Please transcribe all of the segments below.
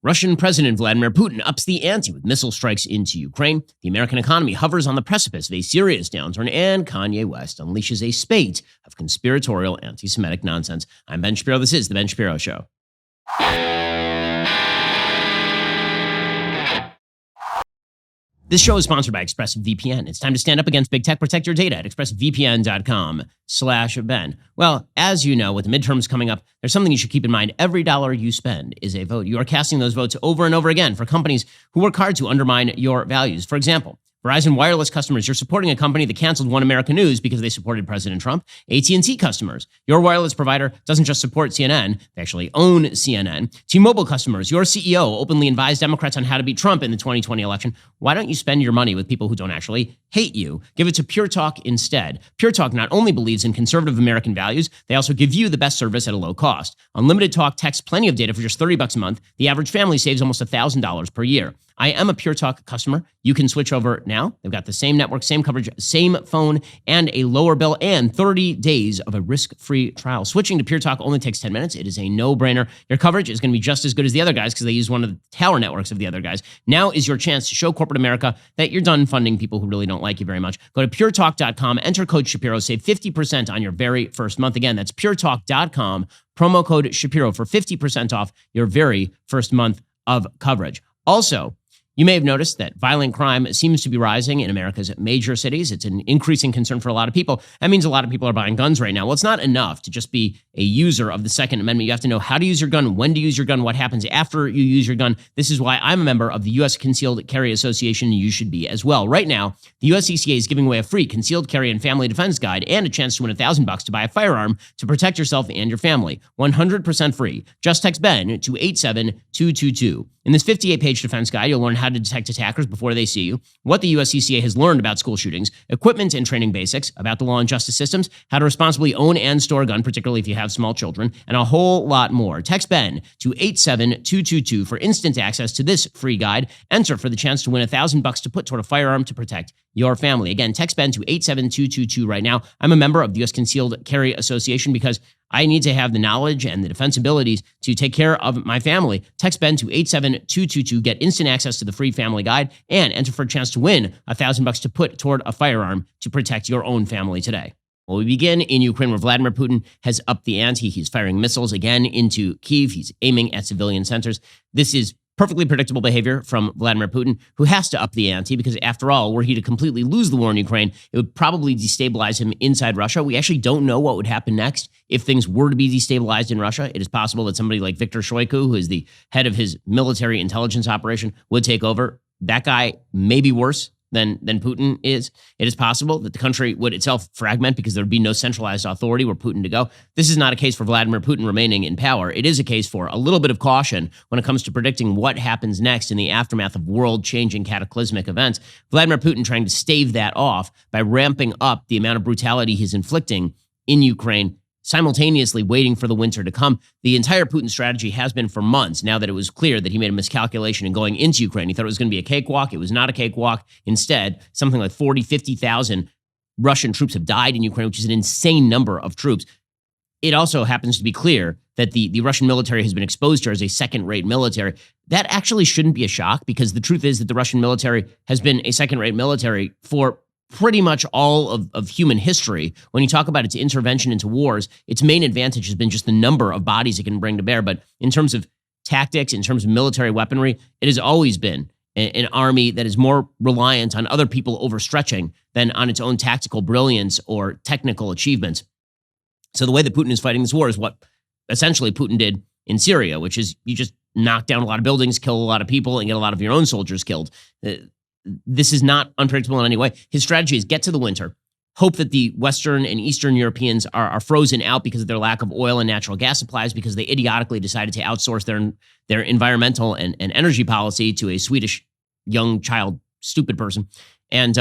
Russian President Vladimir Putin ups the ante with missile strikes into Ukraine. The American economy hovers on the precipice of a serious downturn, and Kanye West unleashes a spate of conspiratorial anti-Semitic nonsense. I'm Ben Shapiro. This is The Ben Shapiro Show. This show is sponsored by ExpressVPN. It's time to stand up against big tech. Protect your data at expressvpn.com/Ben. Well, as you know, with the midterms coming up, there's something you should keep in mind. Every dollar you spend is a vote. You are casting those votes over and over again for companies who work hard to undermine your values. For example, Verizon Wireless customers, you're supporting a company that canceled One American News because they supported President Trump. AT&T customers, your wireless provider doesn't just support CNN, they actually own CNN. T-Mobile customers, your CEO openly advised Democrats on how to beat Trump in the 2020 election. Why don't you spend your money with people who don't actually hate you? Give it to Pure Talk instead. Pure Talk not only believes in conservative American values, they also give you the best service at a low cost. Unlimited talk, text, plenty of data for just $30 a month. The average family saves almost $1,000 per year. I am a Pure Talk customer. You can switch over now. They've got the same network, same coverage, same phone, and a lower bill, and 30 days of a risk-free trial. Switching to Pure Talk only takes 10 minutes. It is a no-brainer. Your coverage is going to be just as good as the other guys because they use one of the tower networks of the other guys. Now is your chance to show corporate America that you're done funding people who really don't like you very much. Go to puretalk.com, enter code Shapiro, save 50% on your very first month. Again, that's puretalk.com, promo code Shapiro for 50% off your very first month of coverage. Also, you may have noticed that violent crime seems to be rising in America's major cities. It's an increasing concern for a lot of people. That means a lot of people are buying guns right now. Well, it's not enough to just be a user of the Second Amendment. You have to know how to use your gun, when to use your gun, what happens after you use your gun. This is why I'm a member of the U.S. Concealed Carry Association, and you should be as well. Right now, the USCCA is giving away a free concealed carry and family defense guide and a chance to win $1,000 to buy a firearm to protect yourself and your family. 100% free. Just text Ben to 87222. In this 58-page defense guide, you'll learn how to detect attackers before they see you, what the USCCA has learned about school shootings, equipment and training basics, about the law and justice systems, how to responsibly own and store a gun, particularly if you have small children, and a whole lot more. Text Ben to 87222 for instant access to this free guide. Enter for the chance to win $1,000 to put toward a firearm to protect your family. Again, text Ben to 87222 right now. I'm a member of the U.S. Concealed Carry Association because I need to have the knowledge and the defense abilities to take care of my family. Text Ben to 87222, get instant access to the free family guide, and enter for a chance to win $1,000 to put toward a firearm to protect your own family today. Well, we begin in Ukraine, where Vladimir Putin has upped the ante. He's firing missiles again into Kyiv. He's aiming at civilian centers. This is perfectly predictable behavior from Vladimir Putin, who has to up the ante because, after all, were he to completely lose the war in Ukraine, it would probably destabilize him inside Russia. We actually don't know what would happen next if things were to be destabilized in Russia. It is possible that somebody like Viktor Shoigu, who is the head of his military intelligence operation, would take over. That guy may be worse than Putin is. It is possible that the country would itself fragment because there would be no centralized authority where Putin to go. This is not a case for Vladimir Putin remaining in power. It is a case for a little bit of caution when it comes to predicting what happens next in the aftermath of world-changing cataclysmic events. Vladimir Putin trying to stave that off by ramping up the amount of brutality he's inflicting in Ukraine, simultaneously waiting for the winter to come. The entire Putin strategy has been for months, now that it was clear that he made a miscalculation in going into Ukraine. He thought it was going to be a cakewalk. It was not a cakewalk. Instead, something like 40, 50,000 Russian troops have died in Ukraine, which is an insane number of troops. It also happens to be clear that the Russian military has been exposed here as a second-rate military. That actually shouldn't be a shock, because the truth is that the Russian military has been a second-rate military for pretty much all of human history. When you talk about its intervention into wars, its main advantage has been just the number of bodies it can bring to bear. But in terms of tactics, in terms of military weaponry, it has always been an army that is more reliant on other people overstretching than on its own tactical brilliance or technical achievements. So the way that Putin is fighting this war is what essentially Putin did in Syria, which is you just knock down a lot of buildings, kill a lot of people, and get a lot of your own soldiers killed. This is not unpredictable in any way. His strategy is get to the winter, hope that the Western and Eastern Europeans are frozen out because of their lack of oil and natural gas supplies, because they idiotically decided to outsource their environmental and energy policy to a Swedish young child, stupid person. And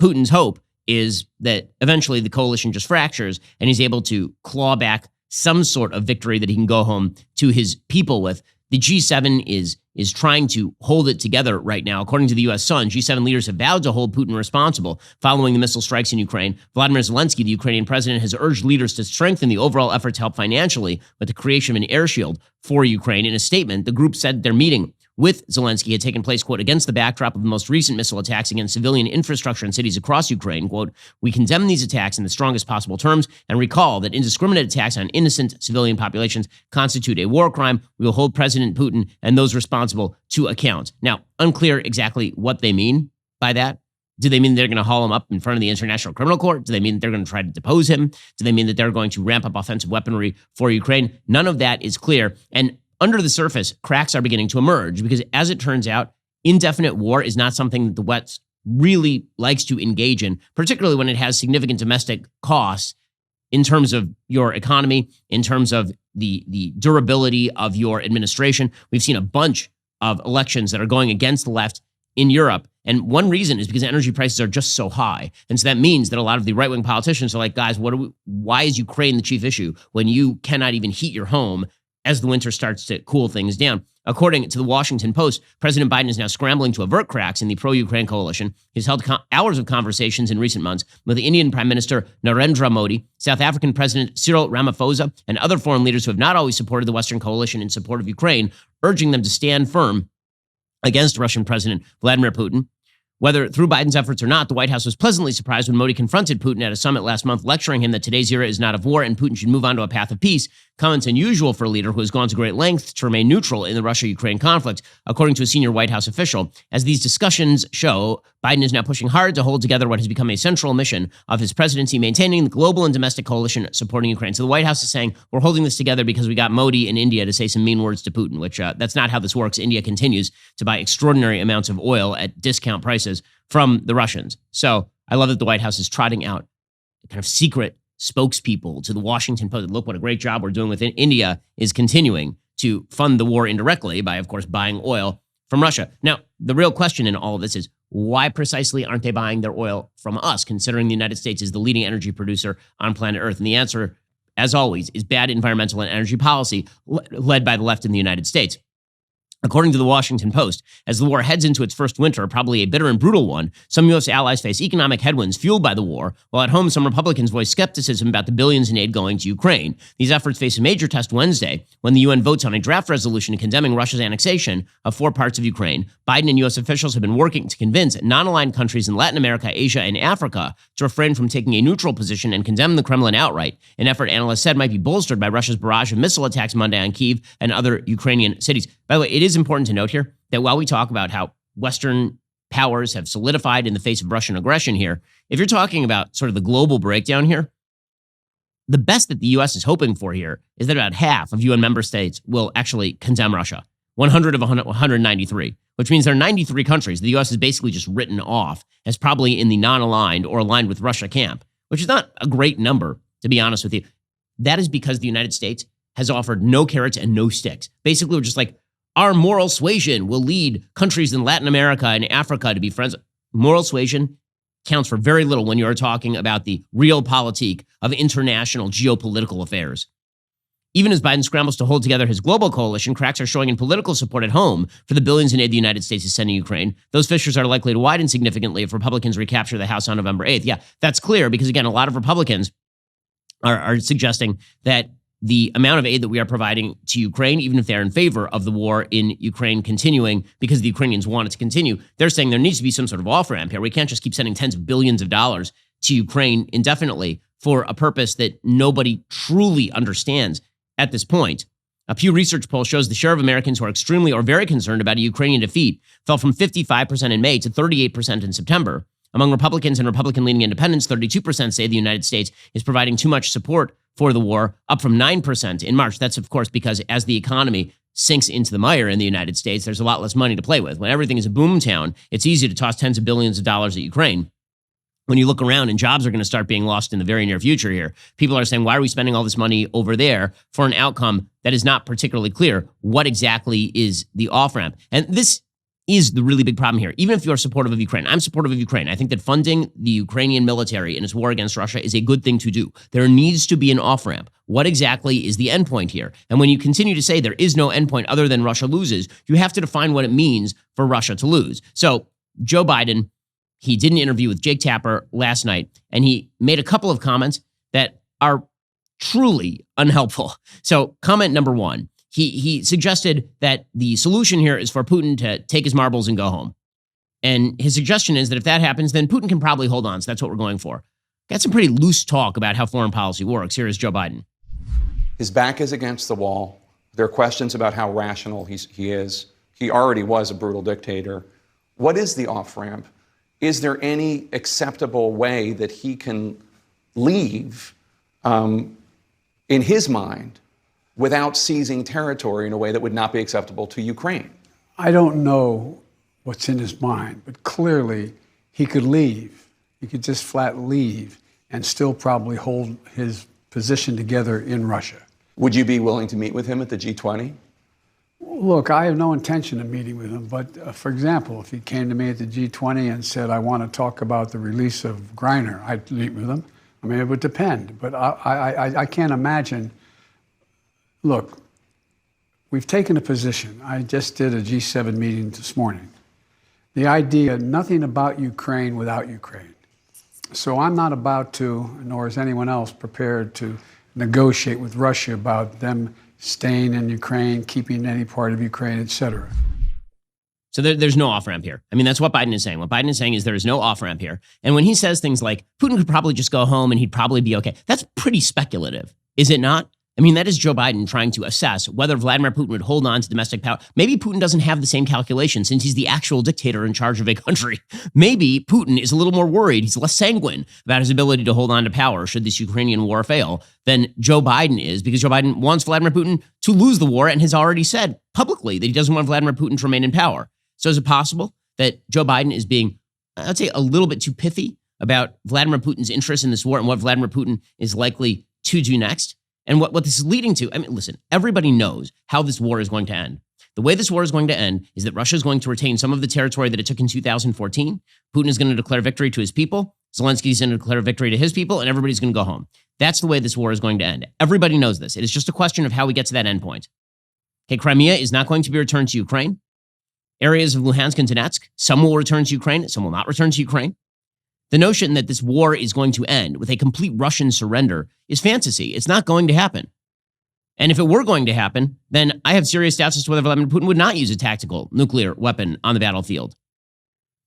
Putin's hope is that eventually the coalition just fractures and he's able to claw back some sort of victory that he can go home to his people with. The G7 is trying to hold it together right now. According to the U.S. Sun, G7 leaders have vowed to hold Putin responsible following the missile strikes in Ukraine. Vladimir Zelensky, the Ukrainian president, has urged leaders to strengthen the overall effort to help financially with the creation of an air shield for Ukraine. In a statement, the group said their meeting with Zelensky had taken place, quote, against the backdrop of the most recent missile attacks against civilian infrastructure in cities across Ukraine. Quote, we condemn these attacks in the strongest possible terms and recall that indiscriminate attacks on innocent civilian populations constitute a war crime. We will hold President Putin and those responsible to account. Now, unclear exactly what they mean by that. Do they mean they're going to haul him up in front of the International Criminal Court? Do they mean they're going to try to depose him? Do they mean that they're going to ramp up offensive weaponry for Ukraine? None of that is clear. And under the surface, cracks are beginning to emerge because, as it turns out, indefinite war is not something that the West really likes to engage in, particularly when it has significant domestic costs in terms of your economy, in terms of the durability of your administration. We've seen a bunch of elections that are going against the left in Europe. And one reason is because energy prices are just so high. And so that means that a lot of the right-wing politicians are like, guys, why is Ukraine the chief issue when you cannot even heat your home as the winter starts to cool things down? According to the Washington Post, President Biden is now scrambling to avert cracks in the pro-Ukraine coalition. He's held hours of conversations in recent months with the Indian Prime Minister Narendra Modi, South African President Cyril Ramaphosa, and other foreign leaders who have not always supported the Western coalition in support of Ukraine, urging them to stand firm against Russian President Vladimir Putin. Whether through Biden's efforts or not, the White House was pleasantly surprised when Modi confronted Putin at a summit last month, lecturing him that today's era is not of war and Putin should move on to a path of peace. Comments unusual for a leader who has gone to great lengths to remain neutral in the Russia-Ukraine conflict, according to a senior White House official. As these discussions show, Biden is now pushing hard to hold together what has become a central mission of his presidency, maintaining the global and domestic coalition supporting Ukraine. So the White House is saying, we're holding this together because we got Modi in India to say some mean words to Putin, which that's not how this works. India continues to buy extraordinary amounts of oil at discount prices from the Russians. So I love that the White House is trotting out kind of secret spokespeople to the Washington Post. Look what a great job we're doing with India is continuing to fund the war indirectly by, of course, buying oil from Russia. Now, the real question in all of this is, why precisely aren't they buying their oil from us, considering the United States is the leading energy producer on planet Earth? And the answer, as always, is bad environmental and energy policy led by the left in the United States. According to the Washington Post, as the war heads into its first winter, probably a bitter and brutal one, some U.S. allies face economic headwinds fueled by the war, while at home some Republicans voice skepticism about the billions in aid going to Ukraine. These efforts face a major test Wednesday when the UN votes on a draft resolution condemning Russia's annexation of 4 parts of Ukraine. Biden and U.S. officials have been working to convince non-aligned countries in Latin America, Asia, and Africa to refrain from taking a neutral position and condemn the Kremlin outright, an effort analysts said might be bolstered by Russia's barrage of missile attacks Monday on Kyiv and other Ukrainian cities. By the way, it is important to note here that while we talk about how Western powers have solidified in the face of Russian aggression here, if you're talking about sort of the global breakdown here, the best that the U.S. is hoping for here is that about half of UN member states will actually condemn Russia, 100 of 193, which means there are 93 countries the U.S. is basically just written off as probably in the non-aligned or aligned with Russia camp, which is not a great number, to be honest with you. That is because the United States has offered no carrots and no sticks. Basically, we're just like, our moral suasion will lead countries in Latin America and Africa to be friends. Moral suasion counts for very little when you're talking about the realpolitik of international geopolitical affairs. Even as Biden scrambles to hold together his global coalition, cracks are showing in political support at home for the billions in aid the United States is sending Ukraine. Those fissures are likely to widen significantly if Republicans recapture the House on November 8th. Yeah, that's clear because, again, a lot of Republicans are suggesting that the amount of aid that we are providing to Ukraine, even if they're in favor of the war in Ukraine continuing because the Ukrainians want it to continue, they're saying there needs to be some sort of off-ramp here. We can't just keep sending tens of billions of dollars to Ukraine indefinitely for a purpose that nobody truly understands at this point. A Pew Research poll shows the share of Americans who are extremely or very concerned about a Ukrainian defeat fell from 55% in May to 38% in September. Among Republicans and Republican-leaning independents, 32% say the United States is providing too much support for the war, up from 9% in March. That's, of course, because as the economy sinks into the mire in the United States, there's a lot less money to play with. When everything is a boom town, it's easy to toss tens of billions of dollars at Ukraine. When you look around and jobs are going to start being lost in the very near future here, people are saying, why are we spending all this money over there for an outcome that is not particularly clear? What exactly is the off-ramp? And this is the really big problem here. Even if you're supportive of Ukraine, I'm supportive of Ukraine. I think that funding the Ukrainian military in its war against Russia is a good thing to do. There needs to be an off-ramp. What exactly is the endpoint here? And when you continue to say there is no endpoint other than Russia loses, you have to define what it means for Russia to lose. So Joe Biden, he did an interview with Jake Tapper last night, and he made a couple of comments that are truly unhelpful. So comment number one, he suggested that the solution here is for Putin to take his marbles and go home. And his suggestion is that if that happens, then Putin can probably hold on. So that's what we're going for. Got some pretty loose talk about how foreign policy works. Here is Joe Biden. His back is against the wall. There are questions about how rational he is. He already was a brutal dictator. What is the off-ramp? Is there any acceptable way that he can leave, in his mind, without seizing territory in a way that would not be acceptable to Ukraine? I don't know what's in his mind, but clearly he could leave. He could just flat leave and still probably hold his position together in Russia. Would you be willing to meet with him at the G20? Look, I have no intention of meeting with him, but for example, if he came to me at the G20 and said, I want to talk about the release of Griner, I'd meet with him. I mean, it would depend, but I can't imagine. Look, we've taken a position. I just did a G7 meeting this morning. The idea, nothing about Ukraine without Ukraine. So I'm not about to, nor is anyone else prepared to negotiate with Russia about them staying in Ukraine, keeping any part of Ukraine, et cetera. So there's no off-ramp here. I mean, that's what Biden is saying. What Biden is saying is there is no off-ramp here. And when he says things like, Putin could probably just go home and he'd probably be okay, that's pretty speculative, is it not? I mean, that is Joe Biden trying to assess whether Vladimir Putin would hold on to domestic power. Maybe Putin doesn't have the same calculation since he's the actual dictator in charge of a country. Maybe Putin is a little more worried. He's less sanguine about his ability to hold on to power should this Ukrainian war fail than Joe Biden is, because Joe Biden wants Vladimir Putin to lose the war and has already said publicly that he doesn't want Vladimir Putin to remain in power. So is it possible that Joe Biden is being, I'd say, a little bit too pithy about Vladimir Putin's interest in this war and what Vladimir Putin is likely to do next? And what this is leading to, I mean, listen, everybody knows how this war is going to end. The way this war is going to end is that Russia is going to retain some of the territory that it took in 2014. Putin is going to declare victory to his people. Zelensky is going to declare victory to his people, and everybody's going to go home. That's the way this war is going to end. Everybody knows this. It is just a question of how we get to that endpoint. Okay, Crimea is not going to be returned to Ukraine. Areas of Luhansk and Donetsk, some will return to Ukraine, some will not return to Ukraine. The notion that this war is going to end with a complete Russian surrender is fantasy. It's not going to happen. And if it were going to happen, then I have serious doubts as to whether Vladimir Putin would not use a tactical nuclear weapon on the battlefield.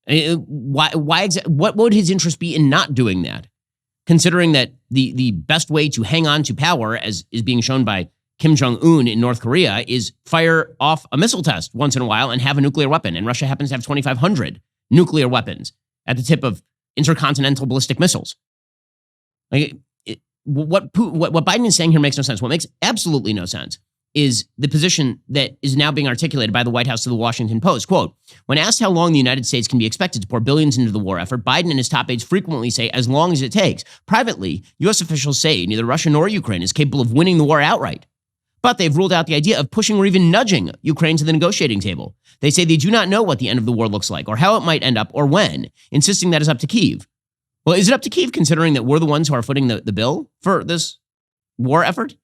What would his interest be in not doing that? Considering that the best way to hang on to power, as is being shown by Kim Jong-un in North Korea, is fire off a missile test once in a while and have a nuclear weapon. And Russia happens to have 2,500 nuclear weapons at the tip of intercontinental ballistic missiles. What Biden is saying here makes no sense. What makes absolutely no sense is the position that is now being articulated by the White House to the Washington Post. Quote, when asked how long the United States can be expected to pour billions into the war effort, Biden and his top aides frequently say as long as it takes. Privately, U.S. officials say neither Russia nor Ukraine is capable of winning the war outright. But they've ruled out the idea of pushing or even nudging Ukraine to the negotiating table. They say they do not know what the end of the war looks like or how it might end up or when, insisting that is up to Kyiv. Well, is it up to Kyiv considering that we're the ones who are footing the bill for this war effort?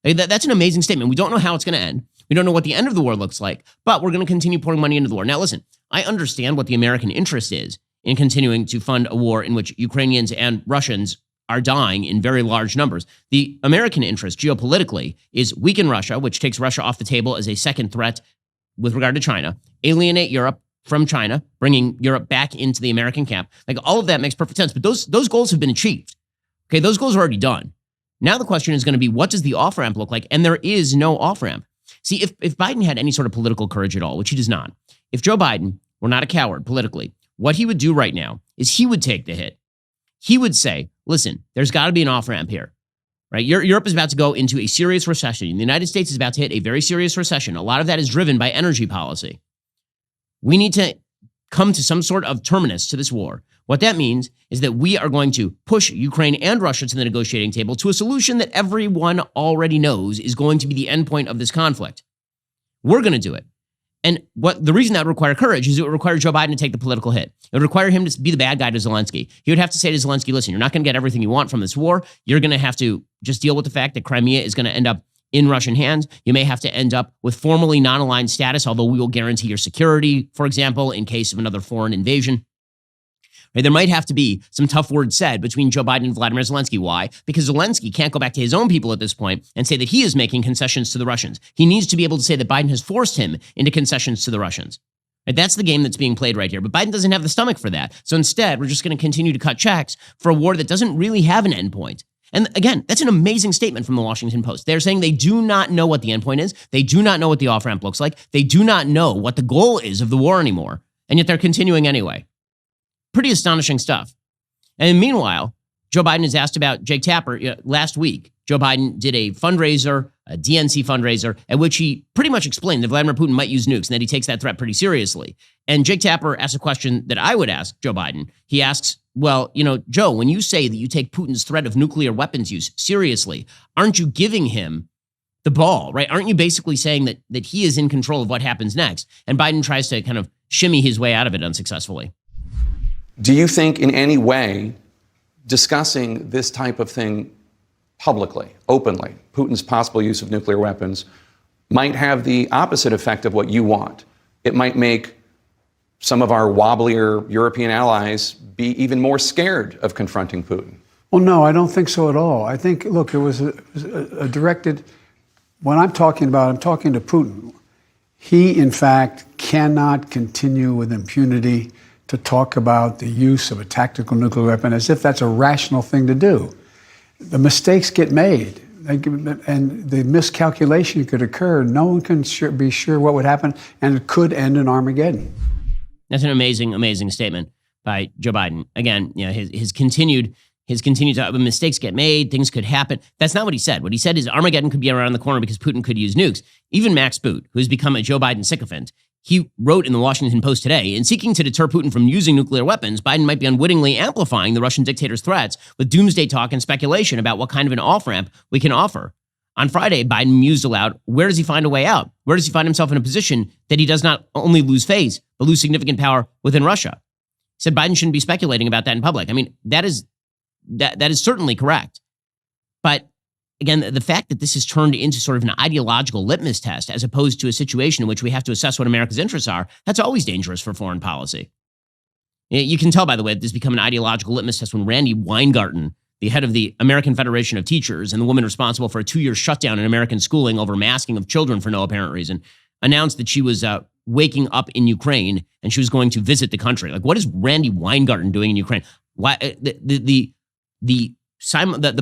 That's an amazing statement. We don't know how it's going to end. We don't know what the end of the war looks like, but we're going to continue pouring money into the war. Now, listen, I understand what the American interest is in continuing to fund a war in which Ukrainians and Russians are dying in very large numbers. The American interest geopolitically is weaken Russia, which takes Russia off the table as a second threat with regard to China, alienate Europe from China, bringing Europe back into the American camp. Like, all of that makes perfect sense, but those goals have been achieved. Okay, those goals are already done. Now the question is going to be, what does the off-ramp look like? And there is no off-ramp. See, if Biden had any sort of political courage at all, which he does not, if Joe Biden were not a coward politically, what he would do right now is he would take the hit. He would say, listen, there's got to be an off-ramp here, right? Europe is about to go into a serious recession. The United States is about to hit a very serious recession. A lot of that is driven by energy policy. We need to come to some sort of terminus to this war. What that means is that we are going to push Ukraine and Russia to the negotiating table to a solution that everyone already knows is going to be the endpoint of this conflict. We're going to do it. And what the reason that would require courage is it would require Joe Biden to take the political hit. It would require him to be the bad guy to Zelensky. He would have to say to Zelensky, listen, you're not going to get everything you want from this war. You're going to have to just deal with the fact that Crimea is going to end up in Russian hands. You may have to end up with formally non-aligned status, although we will guarantee your security, for example, in case of another foreign invasion. Right? There might have to be some tough words said between Joe Biden and Vladimir Zelensky. Why? Because Zelensky can't go back to his own people at this point and say that he is making concessions to the Russians. He needs to be able to say that Biden has forced him into concessions to the Russians. Right? That's the game that's being played right here. But Biden doesn't have the stomach for that. So instead, we're just going to continue to cut checks for a war that doesn't really have an endpoint. And again, that's an amazing statement from the Washington Post. They're saying they do not know what the endpoint is. They do not know what the off-ramp looks like. They do not know what the goal is of the war anymore. And yet they're continuing anyway. Pretty astonishing stuff. And meanwhile, Joe Biden is asked about Jake Tapper. Last week, Joe Biden did a fundraiser, a DNC fundraiser, at which he pretty much explained that Vladimir Putin might use nukes and that he takes that threat pretty seriously. And Jake Tapper asked a question that I would ask Joe Biden. He asks, well, Joe, when you say that you take Putin's threat of nuclear weapons use seriously, aren't you giving him the ball, right? Aren't you basically saying that he is in control of what happens next? And Biden tries to kind of shimmy his way out of it unsuccessfully. Do you think in any way discussing this type of thing publicly, openly, Putin's possible use of nuclear weapons, might have the opposite effect of what you want? It might make some of our wobblier European allies be even more scared of confronting Putin. Well, no, I don't think so at all. I think, look, it was a directed, when I'm talking to Putin. He, in fact, cannot continue with impunity to talk about the use of a tactical nuclear weapon as if that's a rational thing to do. The mistakes get made, and the miscalculation could occur. No one can be sure what would happen, and it could end in Armageddon. That's an amazing, amazing statement by Joe Biden. Again, his continued mistakes get made, things could happen. That's not what he said. What he said is Armageddon could be around the corner because Putin could use nukes. Even Max Boot, who has become a Joe Biden sycophant, he wrote in the Washington Post today, in seeking to deter Putin from using nuclear weapons, Biden might be unwittingly amplifying the Russian dictator's threats with doomsday talk and speculation about what kind of an off-ramp we can offer. On Friday, Biden mused aloud, where does he find a way out? Where does he find himself in a position that he does not only lose face, but lose significant power within Russia? He said Biden shouldn't be speculating about that in public. I mean, that is certainly correct. But again, the fact that this has turned into sort of an ideological litmus test as opposed to a situation in which we have to assess what America's interests are, that's always dangerous for foreign policy. You can tell, by the way, that this has become an ideological litmus test when Randi Weingarten, the head of the American Federation of Teachers and the woman responsible for a 2-year shutdown in American schooling over masking of children for no apparent reason, announced that she was waking up in Ukraine and she was going to visit the country. Like, what is Randi Weingarten doing in Ukraine? Why the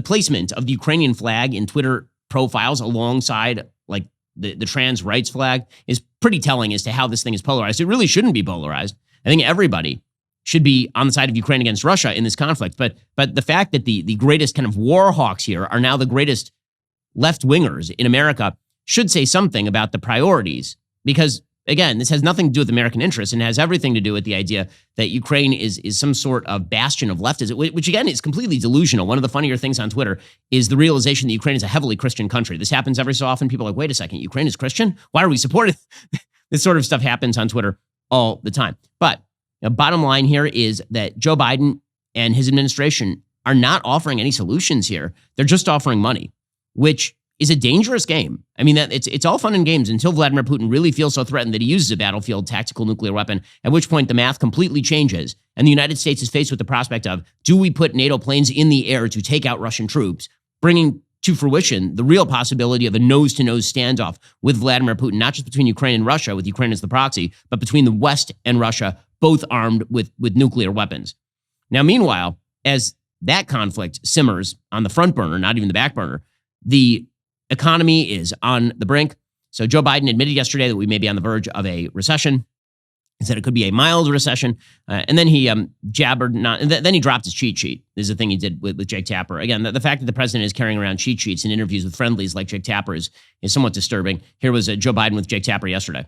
placement of the Ukrainian flag in Twitter profiles alongside like the trans rights flag is pretty telling as to how this thing is polarized. It really shouldn't be polarized. I think everybody should be on the side of Ukraine against Russia in this conflict. But the fact that the greatest kind of war hawks here are now the greatest left-wingers in America should say something about the priorities. Because, again, this has nothing to do with American interests and has everything to do with the idea that Ukraine is some sort of bastion of leftism, which, again, is completely delusional. One of the funnier things on Twitter is the realization that Ukraine is a heavily Christian country. This happens every so often. People are like, wait a second, Ukraine is Christian? Why are we supporting? This sort of stuff happens on Twitter all the time. But the bottom line here is that Joe Biden and his administration are not offering any solutions here. They're just offering money, which is a dangerous game. I mean, that it's all fun and games until Vladimir Putin really feels so threatened that he uses a battlefield tactical nuclear weapon, at which point the math completely changes. And the United States is faced with the prospect of, do we put NATO planes in the air to take out Russian troops, bringing to fruition the real possibility of a nose-to-nose standoff with Vladimir Putin, not just between Ukraine and Russia, with Ukraine as the proxy, but between the West and Russia, both armed with nuclear weapons. Now, meanwhile, as that conflict simmers on the front burner, not even the back burner, the economy is on the brink. So Joe Biden admitted yesterday that we may be on the verge of a recession. He said it could be a mild recession. And then he then he dropped his cheat sheet. This is the thing he did with Jake Tapper. Again, the fact that the president is carrying around cheat sheets in interviews with friendlies like Jake Tapper is somewhat disturbing. Here was Joe Biden with Jake Tapper yesterday.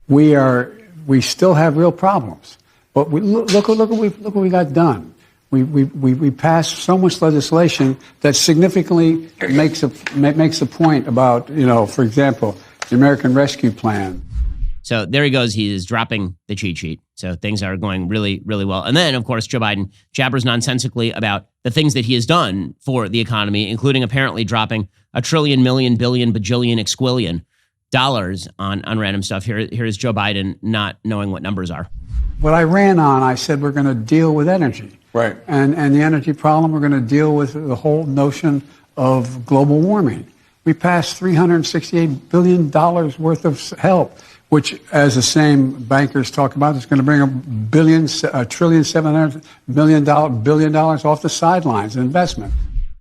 We still have real problems, but look what we got done. We passed so much legislation that significantly makes a point about, for example, the American Rescue Plan. So there he goes. He is dropping the cheat sheet. So things are going really, really well. And then, of course, Joe Biden jabbers nonsensically about the things that he has done for the economy, including apparently dropping $1 trillion, million, billion, bajillion, exquillion dollars on random stuff. Here is Joe Biden not knowing what numbers are. What I ran on, I said we're going to deal with energy. Right. And the energy problem, we're going to deal with the whole notion of global warming. We passed $368 billion worth of help, which, as the same bankers talk about, is going to bring $1.7 trillion off the sidelines in investment.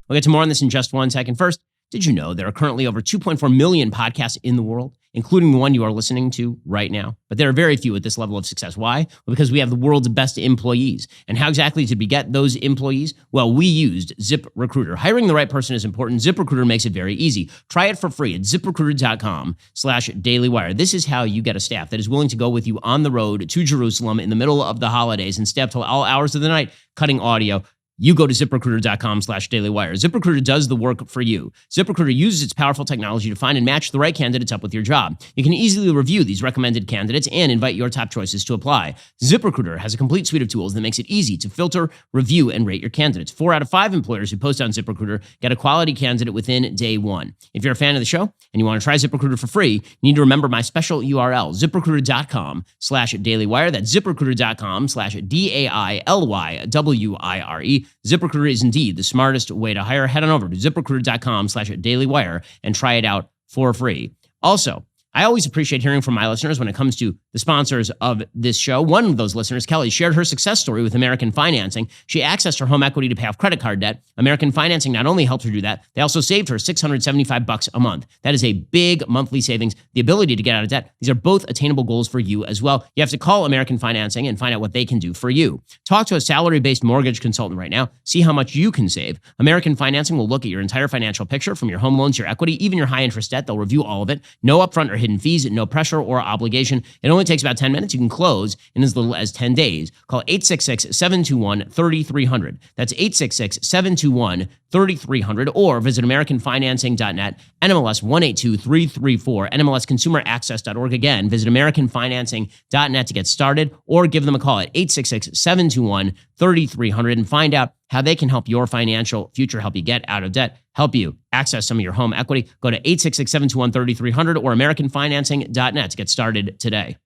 We'll get to more on this in just 1 second. First, did you know there are currently over 2.4 million podcasts in the world, including the one you are listening to right now? But there are very few at this level of success. Why? Well, because we have the world's best employees. And how exactly did we get those employees? Well, we used ZipRecruiter. Hiring the right person is important. ZipRecruiter makes it very easy. Try it for free at ZipRecruiter.com/DailyWire. This is how you get a staff that is willing to go with you on the road to Jerusalem in the middle of the holidays and stay up till all hours of the night cutting audio. You go to ZipRecruiter.com/DailyWire. ZipRecruiter does the work for you. ZipRecruiter uses its powerful technology to find and match the right candidates up with your job. You can easily review these recommended candidates and invite your top choices to apply. ZipRecruiter has a complete suite of tools that makes it easy to filter, review, and rate your candidates. 4 out of 5 employers who post on ZipRecruiter get a quality candidate within day 1. If you're a fan of the show and you want to try ZipRecruiter for free, you need to remember my special URL, ZipRecruiter.com/DailyWire. That's ZipRecruiter.com/DAILYWIRE. ZipRecruiter is indeed the smartest way to hire. Head on over to ZipRecruiter.com/DailyWire and try it out for free. Also, I always appreciate hearing from my listeners when it comes to the sponsors of this show. One of those listeners, Kelly, shared her success story with American Financing. She accessed her home equity to pay off credit card debt. American Financing not only helped her do that, they also saved her $675 a month. That is a big monthly savings. The ability to get out of debt. These are both attainable goals for you as well. You have to call American Financing and find out what they can do for you. Talk to a salary-based mortgage consultant right now. See how much you can save. American Financing will look at your entire financial picture from your home loans, your equity, even your high-interest debt. They'll review all of it. No upfront or hidden fees, no pressure or obligation. It only takes about 10 minutes. You can close in as little as 10 days. Call 866-721-3300. That's 866-721-3300 or visit AmericanFinancing.net, NMLS 182334, NMLSConsumerAccess.org. Again, visit AmericanFinancing.net to get started or give them a call at 866-721-3300 and find out how they can help your financial future, help you get out of debt, help you access some of your home equity. Go to 866-721-3300 or AmericanFinancing.net to get started today.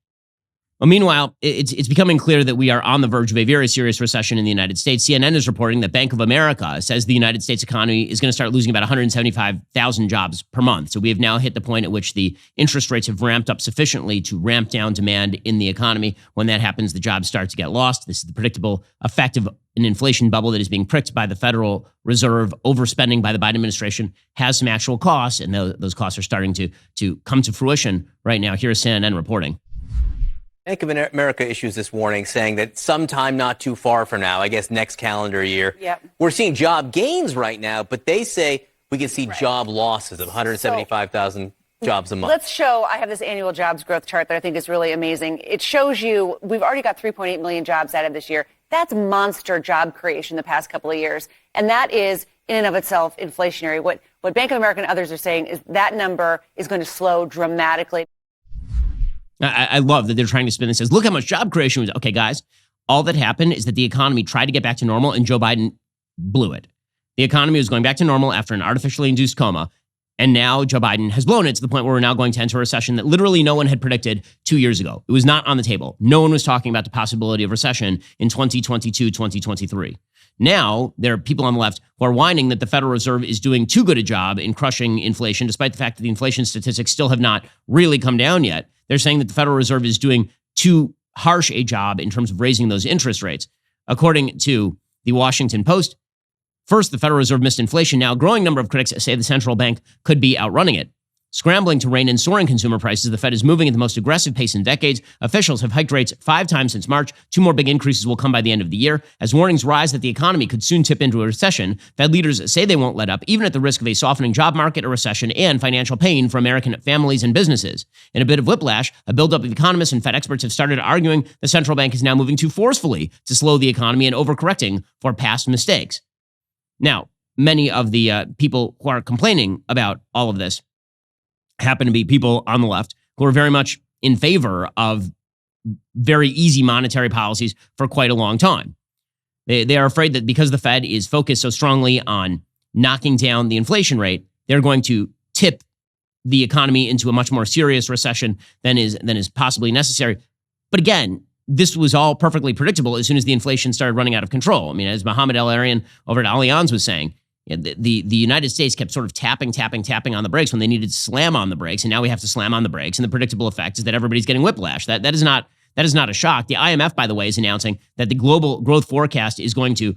Well, meanwhile, it's becoming clear that we are on the verge of a very serious recession in the United States. CNN is reporting that Bank of America says the United States economy is going to start losing about 175,000 jobs per month. So we have now hit the point at which the interest rates have ramped up sufficiently to ramp down demand in the economy. When that happens, the jobs start to get lost. This is the predictable effect of an inflation bubble that is being pricked by the Federal Reserve. Overspending by the Biden administration has some actual costs, and those costs are starting to come to fruition right now. Here is CNN reporting. Bank of America issues this warning saying that sometime not too far from now, I guess next calendar year, we're seeing job gains right now, but they say we can see job losses of 175,000 jobs a month. I have this annual jobs growth chart that I think is really amazing. It shows you we've already got 3.8 million jobs added this year. That's monster job creation the past couple of years. And that is in and of itself inflationary. What Bank of America and others are saying is that number is going to slow dramatically. I love that they're trying to spin this as, look how much job creation was. Okay, guys, all that happened is that the economy tried to get back to normal and Joe Biden blew it. The economy was going back to normal after an artificially induced coma. And now Joe Biden has blown it to the point where we're now going to enter a recession that literally no one had predicted 2 years ago. It was not on the table. No one was talking about the possibility of recession in 2022, 2023. Now, there are people on the left who are whining that the Federal Reserve is doing too good a job in crushing inflation, despite the fact that the inflation statistics still have not really come down yet. They're saying that the Federal Reserve is doing too harsh a job in terms of raising those interest rates. According to the Washington Post, first, the Federal Reserve missed inflation. Now, a growing number of critics say the central bank could be outrunning it. Scrambling to rein in soaring consumer prices, the Fed is moving at the most aggressive pace in decades. Officials have hiked rates 5 times since March. 2 more big increases will come by the end of the year. As warnings rise that the economy could soon tip into a recession, Fed leaders say they won't let up, even at the risk of a softening job market, a recession, and financial pain for American families and businesses. In a bit of whiplash, a buildup of economists and Fed experts have started arguing the central bank is now moving too forcefully to slow the economy and overcorrecting for past mistakes. Now, many of the people who are complaining about all of this happen to be people on the left who are very much in favor of very easy monetary policies for quite a long time. They are afraid that because the Fed is focused so strongly on knocking down the inflation rate, they're going to tip the economy into a much more serious recession than is possibly necessary. But again, this was all perfectly predictable as soon as the inflation started running out of control. I mean, as Mohammed El-Arian over at Allianz was saying, the United States kept sort of tapping on the brakes when they needed to slam on the brakes, and now we have to slam on the brakes. And the predictable effect is that everybody's getting whiplash. That is not a shock. The IMF, by the way, is announcing that the global growth forecast is going to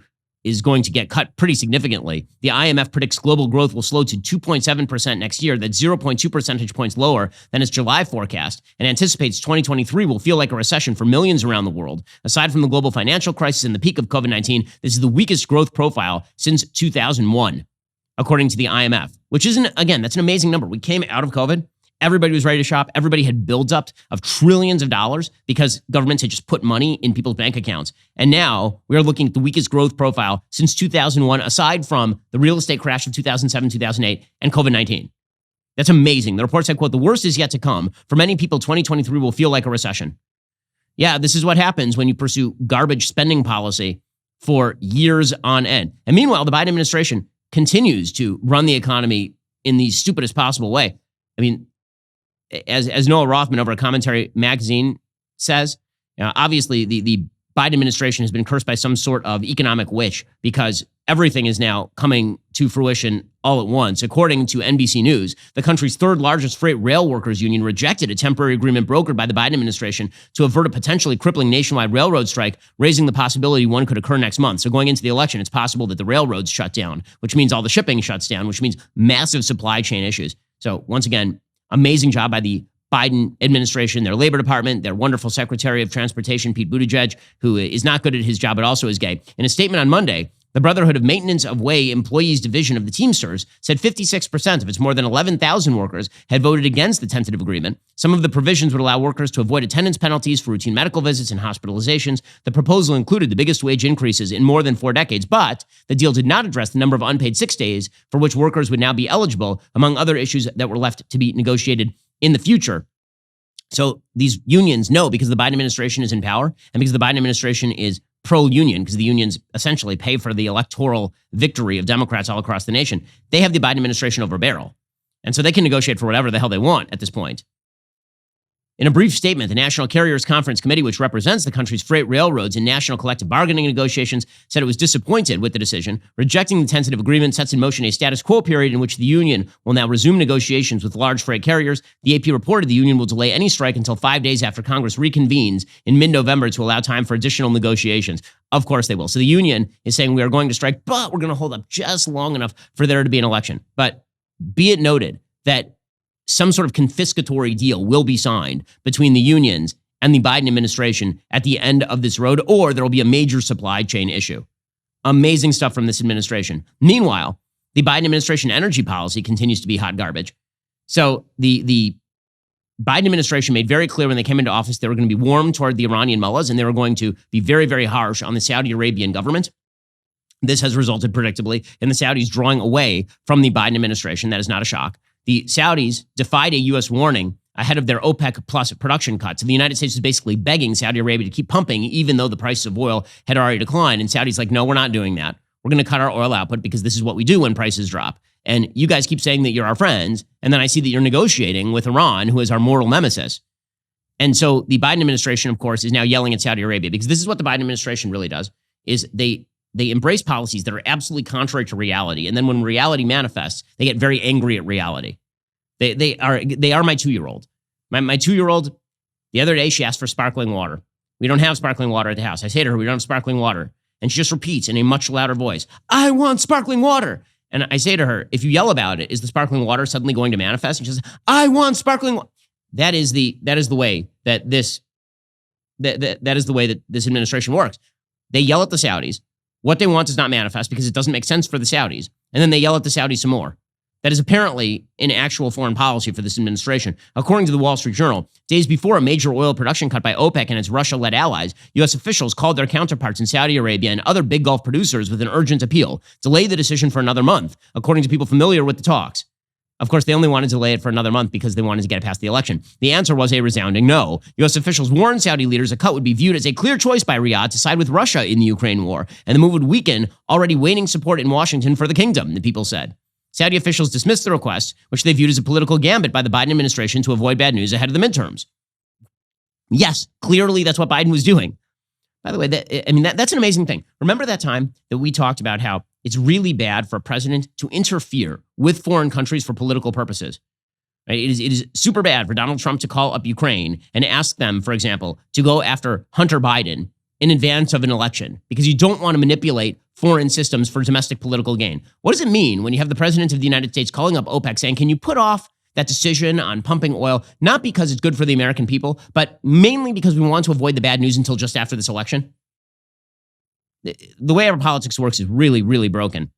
get cut pretty significantly. The IMF predicts global growth will slow to 2.7% next year. That's 0.2 percentage points lower than its July forecast, and anticipates 2023 will feel like a recession for millions around the world. Aside from the global financial crisis and the peak of COVID-19, this is the weakest growth profile since 2001, according to the IMF, which isn't, again, that's an amazing number. We came out of COVID. Everybody was ready to shop. Everybody had buildup of trillions of dollars because governments had just put money in people's bank accounts. And now we are looking at the weakest growth profile since 2001, aside from the real estate crash of 2007, 2008, and COVID-19. That's amazing. The report said, quote, the worst is yet to come. For many people, 2023 will feel like a recession. Yeah, this is what happens when you pursue garbage spending policy for years on end. And meanwhile, the Biden administration continues to run the economy in the stupidest possible way. I mean, as Noah Rothman over at Commentary Magazine says, obviously the Biden administration has been cursed by some sort of economic witch because everything is now coming to fruition all at once. According to NBC News, the country's third largest freight rail workers union rejected a temporary agreement brokered by the Biden administration to avert a potentially crippling nationwide railroad strike, raising the possibility one could occur next month. So going into the election, it's possible that the railroads shut down, which means all the shipping shuts down, which means massive supply chain issues. So once again, amazing job by the Biden administration, their labor department, their wonderful Secretary of Transportation, Pete Buttigieg, who is not good at his job, but also is gay. In a statement on Monday, the Brotherhood of Maintenance of Way Employees Division of the Teamsters said 56% of its more than 11,000 workers had voted against the tentative agreement. Some of the provisions would allow workers to avoid attendance penalties for routine medical visits and hospitalizations. The proposal included the biggest wage increases in more than 4 decades, but the deal did not address the number of unpaid sick days for which workers would now be eligible, among other issues that were left to be negotiated in the future. So these unions know, because the Biden administration is in power and because the Biden administration is pro-union, because the unions essentially pay for the electoral victory of Democrats all across the nation, they have the Biden administration over a barrel. And so they can negotiate for whatever the hell they want at this point. In a brief statement, the National Carriers Conference Committee, which represents the country's freight railroads in national collective bargaining negotiations, said it was disappointed with the decision. Rejecting the tentative agreement sets in motion a status quo period in which the union will now resume negotiations with large freight carriers. The AP reported the union will delay any strike until 5 days after Congress reconvenes in mid-November to allow time for additional negotiations. Of course they will. So the union is saying we are going to strike, but we're going to hold up just long enough for there to be an election. But be it noted that some sort of confiscatory deal will be signed between the unions and the Biden administration at the end of this road, or there will be a major supply chain issue. Amazing stuff from this administration. Meanwhile, the Biden administration energy policy continues to be hot garbage. So the Biden administration made very clear when they came into office they were going to be warm toward the Iranian mullahs, and they were going to be very, very harsh on the Saudi Arabian government. This has resulted, predictably, in the Saudis drawing away from the Biden administration. That is not a shock. The Saudis defied a U.S. warning ahead of their OPEC plus production cuts. So the United States is basically begging Saudi Arabia to keep pumping, even though the price of oil had already declined. And Saudi's like, no, we're not doing that. We're going to cut our oil output because this is what we do when prices drop. And you guys keep saying that you're our friends. And then I see that you're negotiating with Iran, who is our mortal nemesis. And so the Biden administration, of course, is now yelling at Saudi Arabia, because this is what the Biden administration really does, is they embrace policies that are absolutely contrary to reality. And then when reality manifests, they get very angry at reality. They are my 2-year-old. My 2-year-old, the other day, she asked for sparkling water. We don't have sparkling water at the house. I say to her, we don't have sparkling water. And she just repeats in a much louder voice, I want sparkling water. And I say to her, if you yell about it, is the sparkling water suddenly going to manifest? And she says, I want sparkling water. That is the way that this administration works. They yell at the Saudis. What they want does not manifest because it doesn't make sense for the Saudis. And then they yell at the Saudis some more. That is apparently an actual foreign policy for this administration. According to the Wall Street Journal, days before a major oil production cut by OPEC and its Russia-led allies, U.S. officials called their counterparts in Saudi Arabia and other big Gulf producers with an urgent appeal. Delay the decision for another month, according to people familiar with the talks. Of course, they only wanted to delay it for another month because they wanted to get it past the election. The answer was a resounding no. U.S. officials warned Saudi leaders a cut would be viewed as a clear choice by Riyadh to side with Russia in the Ukraine war, and the move would weaken already waning support in Washington for the kingdom, the people said. Saudi officials dismissed the request, which they viewed as a political gambit by the Biden administration to avoid bad news ahead of the midterms. Yes, clearly that's what Biden was doing. By the way, that's an amazing thing. Remember that time that we talked about how it's really bad for a president to interfere with foreign countries for political purposes. Right? It is super bad for Donald Trump to call up Ukraine and ask them, for example, to go after Hunter Biden in advance of an election because you don't want to manipulate foreign systems for domestic political gain. What does it mean when you have the president of the United States calling up OPEC saying, can you put off that decision on pumping oil, not because it's good for the American people, but mainly because we want to avoid the bad news until just after this election? The way our politics works is really, really broken.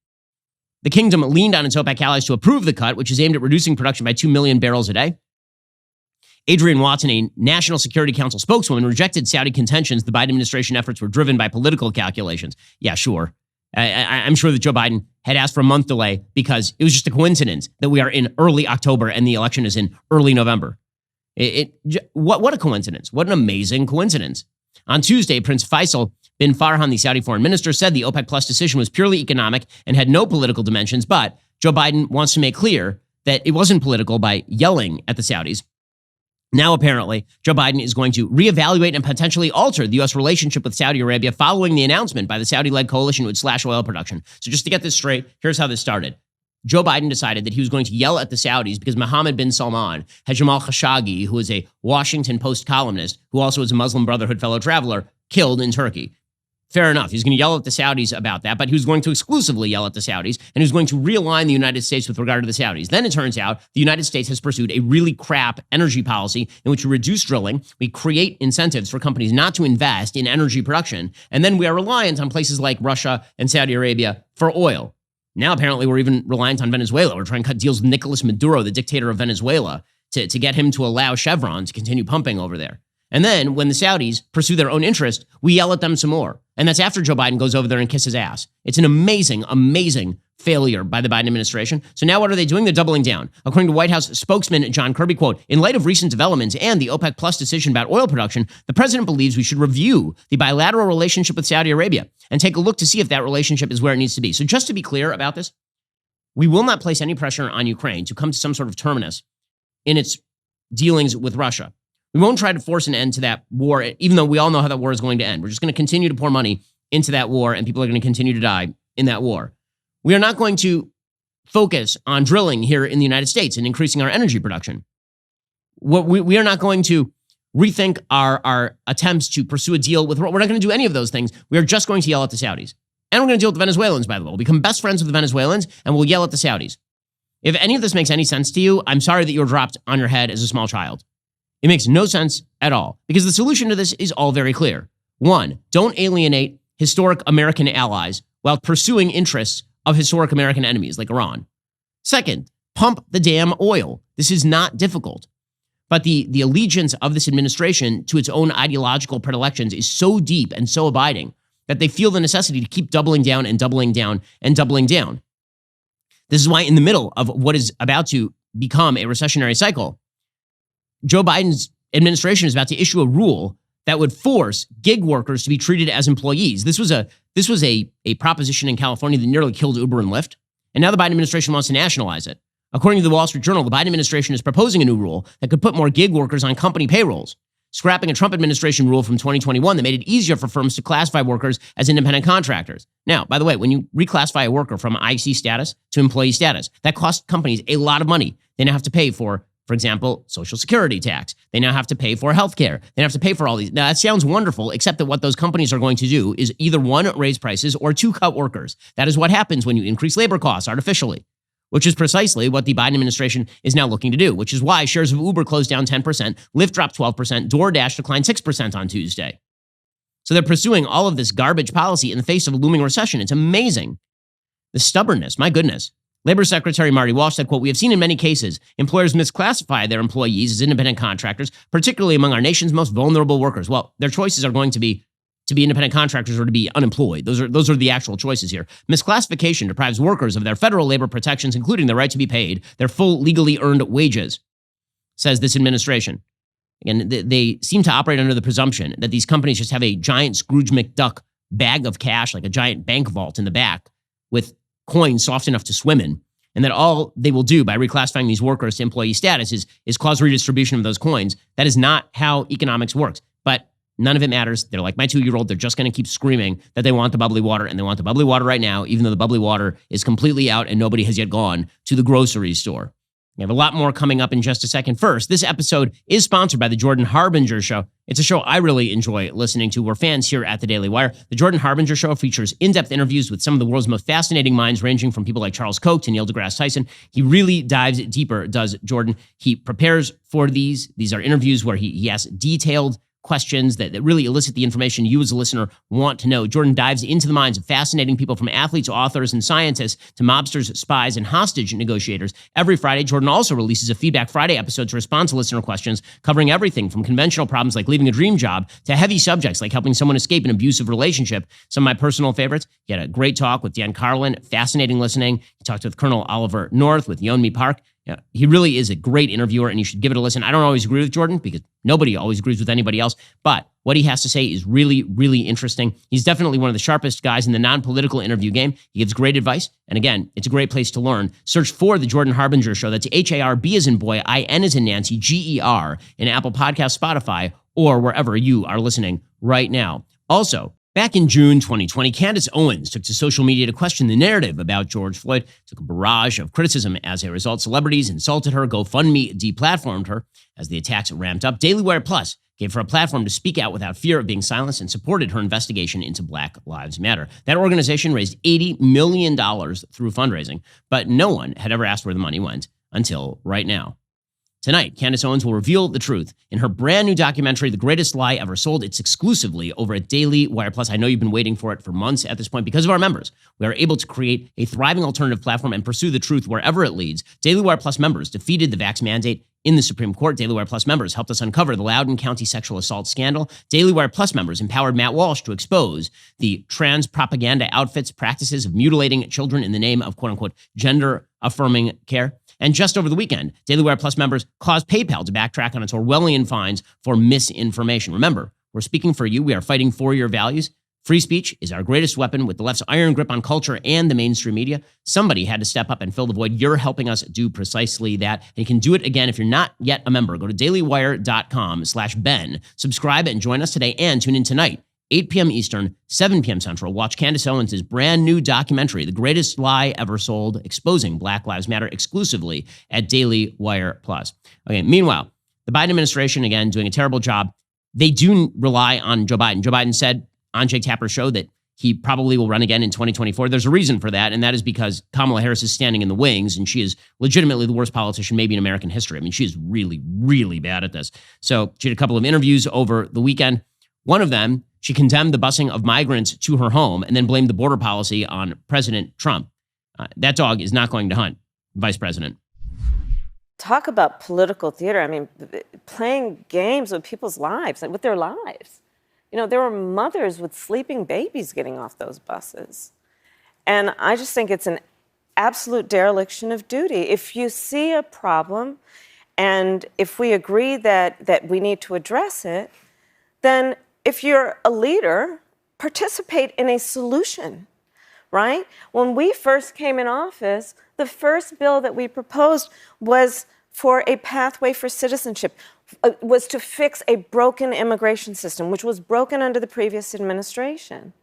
The kingdom leaned on its OPEC allies to approve the cut, which is aimed at reducing production by 2 million barrels a day. Adrienne Watson, a National Security Council spokeswoman, rejected Saudi contentions the Biden administration efforts were driven by political calculations. Yeah, sure. I'm sure that Joe Biden had asked for a month delay because it was just a coincidence that we are in early October and the election is in early November. What a coincidence. What an amazing coincidence. On Tuesday, Prince Faisal bin Farhan, the Saudi foreign minister, said the OPEC Plus decision was purely economic and had no political dimensions, but Joe Biden wants to make clear that it wasn't political by yelling at the Saudis. Now, apparently, Joe Biden is going to reevaluate and potentially alter the U.S. relationship with Saudi Arabia following the announcement by the Saudi-led coalition it would slash oil production. So just to get this straight, here's how this started. Joe Biden decided that he was going to yell at the Saudis because Mohammed bin Salman had Jamal Khashoggi, who is a Washington Post columnist, who also is a Muslim Brotherhood fellow traveler, killed in Turkey. Fair enough. He's going to yell at the Saudis about that, but he was going to exclusively yell at the Saudis, and he was going to realign the United States with regard to the Saudis. Then it turns out the United States has pursued a really crap energy policy in which we reduce drilling, we create incentives for companies not to invest in energy production, and then we are reliant on places like Russia and Saudi Arabia for oil. Now, apparently, we're even reliant on Venezuela. We're trying to cut deals with Nicolas Maduro, the dictator of Venezuela, to get him to allow Chevron to continue pumping over there. And then when the Saudis pursue their own interest, we yell at them some more. And that's after Joe Biden goes over there and kisses ass. It's an amazing, amazing failure by the Biden administration. So now what are they doing? They're doubling down. According to White House spokesman John Kirby, quote, in light of recent developments and the OPEC Plus decision about oil production, the president believes we should review the bilateral relationship with Saudi Arabia and take a look to see if that relationship is where it needs to be. So just to be clear about this, we will not place any pressure on Ukraine to come to some sort of terminus in its dealings with Russia. We won't try to force an end to that war, even though we all know how that war is going to end. We're just going to continue to pour money into that war, and people are going to continue to die in that war. We are not going to focus on drilling here in the United States and increasing our energy production. We are not going to rethink our attempts to pursue a deal with, we're not going to do any of those things. We are just going to yell at the Saudis. And we're going to deal with the Venezuelans, by the way. We'll become best friends with the Venezuelans, and we'll yell at the Saudis. If any of this makes any sense to you, I'm sorry that you were dropped on your head as a small child. It makes no sense at all, because the solution to this is all very clear. One, don't alienate historic American allies while pursuing interests of historic American enemies like Iran. Second, pump the damn oil. This is not difficult. But the allegiance of this administration to its own ideological predilections is so deep and so abiding that they feel the necessity to keep doubling down and doubling down and doubling down. This is why in the middle of what is about to become a recessionary cycle, Joe Biden's administration is about to issue a rule that would force gig workers to be treated as employees. This was a proposition in California that nearly killed Uber and Lyft, and now the Biden administration wants to nationalize it. According to the Wall Street Journal, the Biden administration is proposing a new rule that could put more gig workers on company payrolls, scrapping a Trump administration rule from 2021 that made it easier for firms to classify workers as independent contractors. Now, by the way, when you reclassify a worker from IC status to employee status, that costs companies a lot of money. They now have to pay for example, Social Security tax. They now have to pay for healthcare. They have to pay for all these. Now, that sounds wonderful, except that what those companies are going to do is either one, raise prices, or two, cut workers. That is what happens when you increase labor costs artificially, which is precisely what the Biden administration is now looking to do, which is why shares of Uber closed down 10%, Lyft dropped 12%, DoorDash declined 6% on Tuesday. So they're pursuing all of this garbage policy in the face of a looming recession. It's amazing. The stubbornness, my goodness. Labor Secretary Marty Walsh said, quote, we have seen in many cases employers misclassify their employees as independent contractors, particularly among our nation's most vulnerable workers. Well, their choices are going to be to be independent contractors or to be unemployed. Those are the actual choices here. Misclassification deprives workers of their federal labor protections, including the right to be paid their full legally earned wages, says this administration. Again, they seem to operate under the presumption that these companies just have a giant Scrooge McDuck bag of cash, like a giant bank vault in the back with coins soft enough to swim in, and that all they will do by reclassifying these workers to employee status is cause redistribution of those coins. That is not how economics works. But none of it matters. They're like my 2-year-old. They're just going to keep screaming that they want the bubbly water, and they want the bubbly water right now, even though the bubbly water is completely out and nobody has yet gone to the grocery store. We have a lot more coming up in just a second. First, this episode is sponsored by the Jordan Harbinger Show. It's a show I really enjoy listening to. We're fans here at the Daily Wire. The Jordan Harbinger Show features in-depth interviews with some of the world's most fascinating minds, ranging from people like Charles Koch to Neil deGrasse Tyson. He really dives deeper, does Jordan. He prepares for these. These are interviews where he asks detailed questions that really elicit the information you as a listener want to know. Jordan dives into the minds of fascinating people, from athletes, authors, and scientists to mobsters, spies, and hostage negotiators. Every Friday, Jordan also releases a Feedback Friday episode to respond to listener questions, covering everything from conventional problems like leaving a dream job to heavy subjects like helping someone escape an abusive relationship. Some of my personal favorites: he had a great talk with Dan Carlin, fascinating listening. He talked with Colonel Oliver North, with Yeonmi Park. Yeah, he really is a great interviewer, and you should give it a listen. I don't always agree with Jordan because nobody always agrees with anybody else, but what he has to say is really, really interesting. He's definitely one of the sharpest guys in the non-political interview game. He gives great advice, and again, it's a great place to learn. Search for The Jordan Harbinger Show. That's HARB as in boy, IN as in Nancy, GER, in Apple Podcasts, Spotify, or wherever you are listening right now. Also, back in June 2020, Candace Owens took to social media to question the narrative about George Floyd. Took a barrage of criticism as a result. Celebrities insulted her. GoFundMe deplatformed her as the attacks ramped up. DailyWire Plus gave her a platform to speak out without fear of being silenced and supported her investigation into Black Lives Matter. That organization raised $80 million through fundraising, but no one had ever asked where the money went until right now. Tonight, Candace Owens will reveal the truth in her brand new documentary, The Greatest Lie Ever Sold. It's exclusively over at Daily Wire Plus. I know you've been waiting for it for months at this point. Because of our members, we are able to create a thriving alternative platform and pursue the truth wherever it leads. Daily Wire Plus members defeated the vax mandate in the Supreme Court. Daily Wire Plus members helped us uncover the Loudoun County sexual assault scandal. Daily Wire Plus members empowered Matt Walsh to expose the trans propaganda outfits' practices of mutilating children in the name of quote-unquote gender-affirming care. And just over the weekend, Daily Wire Plus members caused PayPal to backtrack on its Orwellian fines for misinformation. Remember, we're speaking for you. We are fighting for your values. Free speech is our greatest weapon. With the left's iron grip on culture and the mainstream media, somebody had to step up and fill the void. You're helping us do precisely that. And you can do it again if you're not yet a member. Go to dailywire.com/Ben. Subscribe and join us today, and tune in tonight, 8 p.m. Eastern, 7 p.m. Central. Watch Candace Owens' brand new documentary, The Greatest Lie Ever Sold, exposing Black Lives Matter, exclusively at Daily Wire Plus. Okay, meanwhile, the Biden administration, again, doing a terrible job. They do rely on Joe Biden. Joe Biden said on Jake Tapper's show that he probably will run again in 2024. There's a reason for that, and that is because Kamala Harris is standing in the wings, and she is legitimately the worst politician maybe in American history. I mean, she is really, really bad at this. So she had a couple of interviews over the weekend. One of them, she condemned the busing of migrants to her home and then blamed the border policy on President Trump. That dog is not going to hunt, Vice President. Talk about political theater. I mean, playing games with people's lives, like with their lives. You know, there were mothers with sleeping babies getting off those buses. And I just think it's an absolute dereliction of duty. If you see a problem and if we agree that we need to address it, then if you're a leader, participate in a solution, right? When we first came in office, the first bill that we proposed was for a pathway for citizenship, was to fix a broken immigration system, which was broken under the previous administration.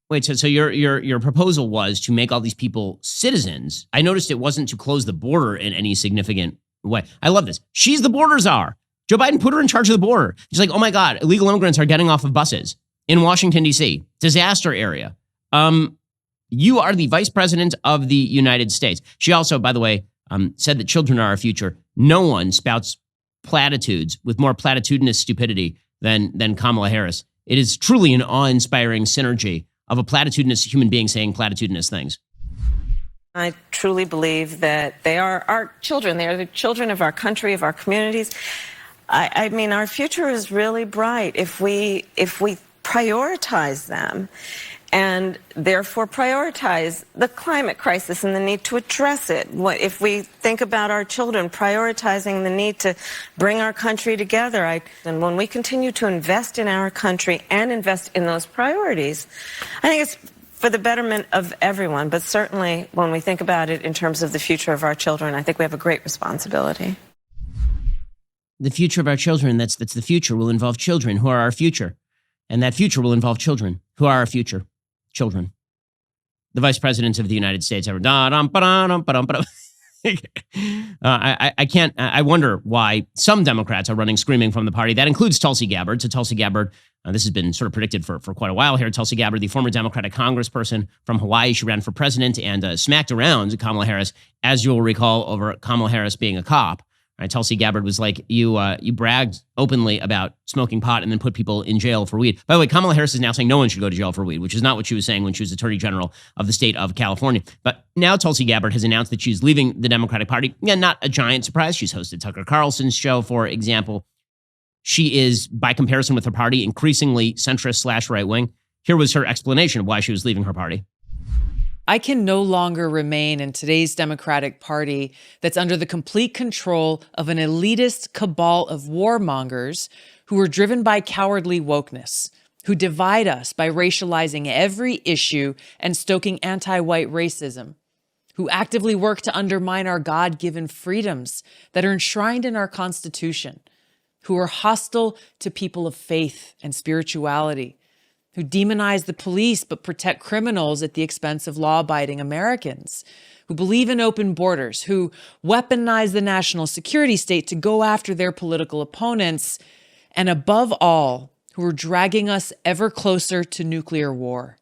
Wait, so your proposal was to make all these people citizens. I noticed it wasn't to close the border in any significant way. I love this. She's the border czar. Joe Biden put her in charge of the border. She's like, oh my God, illegal immigrants are getting off of buses in Washington, D.C., disaster area. You are the vice president of the United States. She also, by the way, said that children are our future. No one spouts platitudes with more platitudinous stupidity than Kamala Harris. It is truly an awe-inspiring synergy of a platitudinous human being saying platitudinous things. I truly believe that they are our children. They are the children of our country, of our communities. I mean, our future is really bright if we prioritize them, and therefore prioritize the climate crisis and the need to address it. If we think about our children, prioritizing the need to bring our country together, and when we continue to invest in our country and invest in those priorities, I think it's for the betterment of everyone, but certainly when we think about it in terms of the future of our children, I think we have a great responsibility. The future of our children, that's the future, will involve children who are our future. And that future will involve children who are our future. Children. The vice presidents of the United States ever. I wonder why some Democrats are running screaming from the party. That includes Tulsi Gabbard. So Tulsi Gabbard, this has been sort of predicted for quite a while here. Tulsi Gabbard, the former Democratic congressperson from Hawaii, she ran for president and smacked around Kamala Harris, as you'll recall, over Kamala Harris being a cop. Right, Tulsi Gabbard was like, you bragged openly about smoking pot and then put people in jail for weed. By the way, Kamala Harris is now saying no one should go to jail for weed, which is not what she was saying when she was Attorney General of the state of California. But now Tulsi Gabbard has announced that she's leaving the Democratic Party. Again, not a giant surprise. She's hosted Tucker Carlson's show, for example. She is, by comparison with her party, increasingly centrist/right-wing. Here was her explanation of why she was leaving her party. I can no longer remain in today's Democratic Party that's under the complete control of an elitist cabal of warmongers who are driven by cowardly wokeness, who divide us by racializing every issue and stoking anti-white racism, who actively work to undermine our God-given freedoms that are enshrined in our Constitution, who are hostile to people of faith and spirituality, who demonize the police but protect criminals at the expense of law-abiding Americans, who believe in open borders, who weaponize the national security state to go after their political opponents, and above all, who are dragging us ever closer to nuclear war.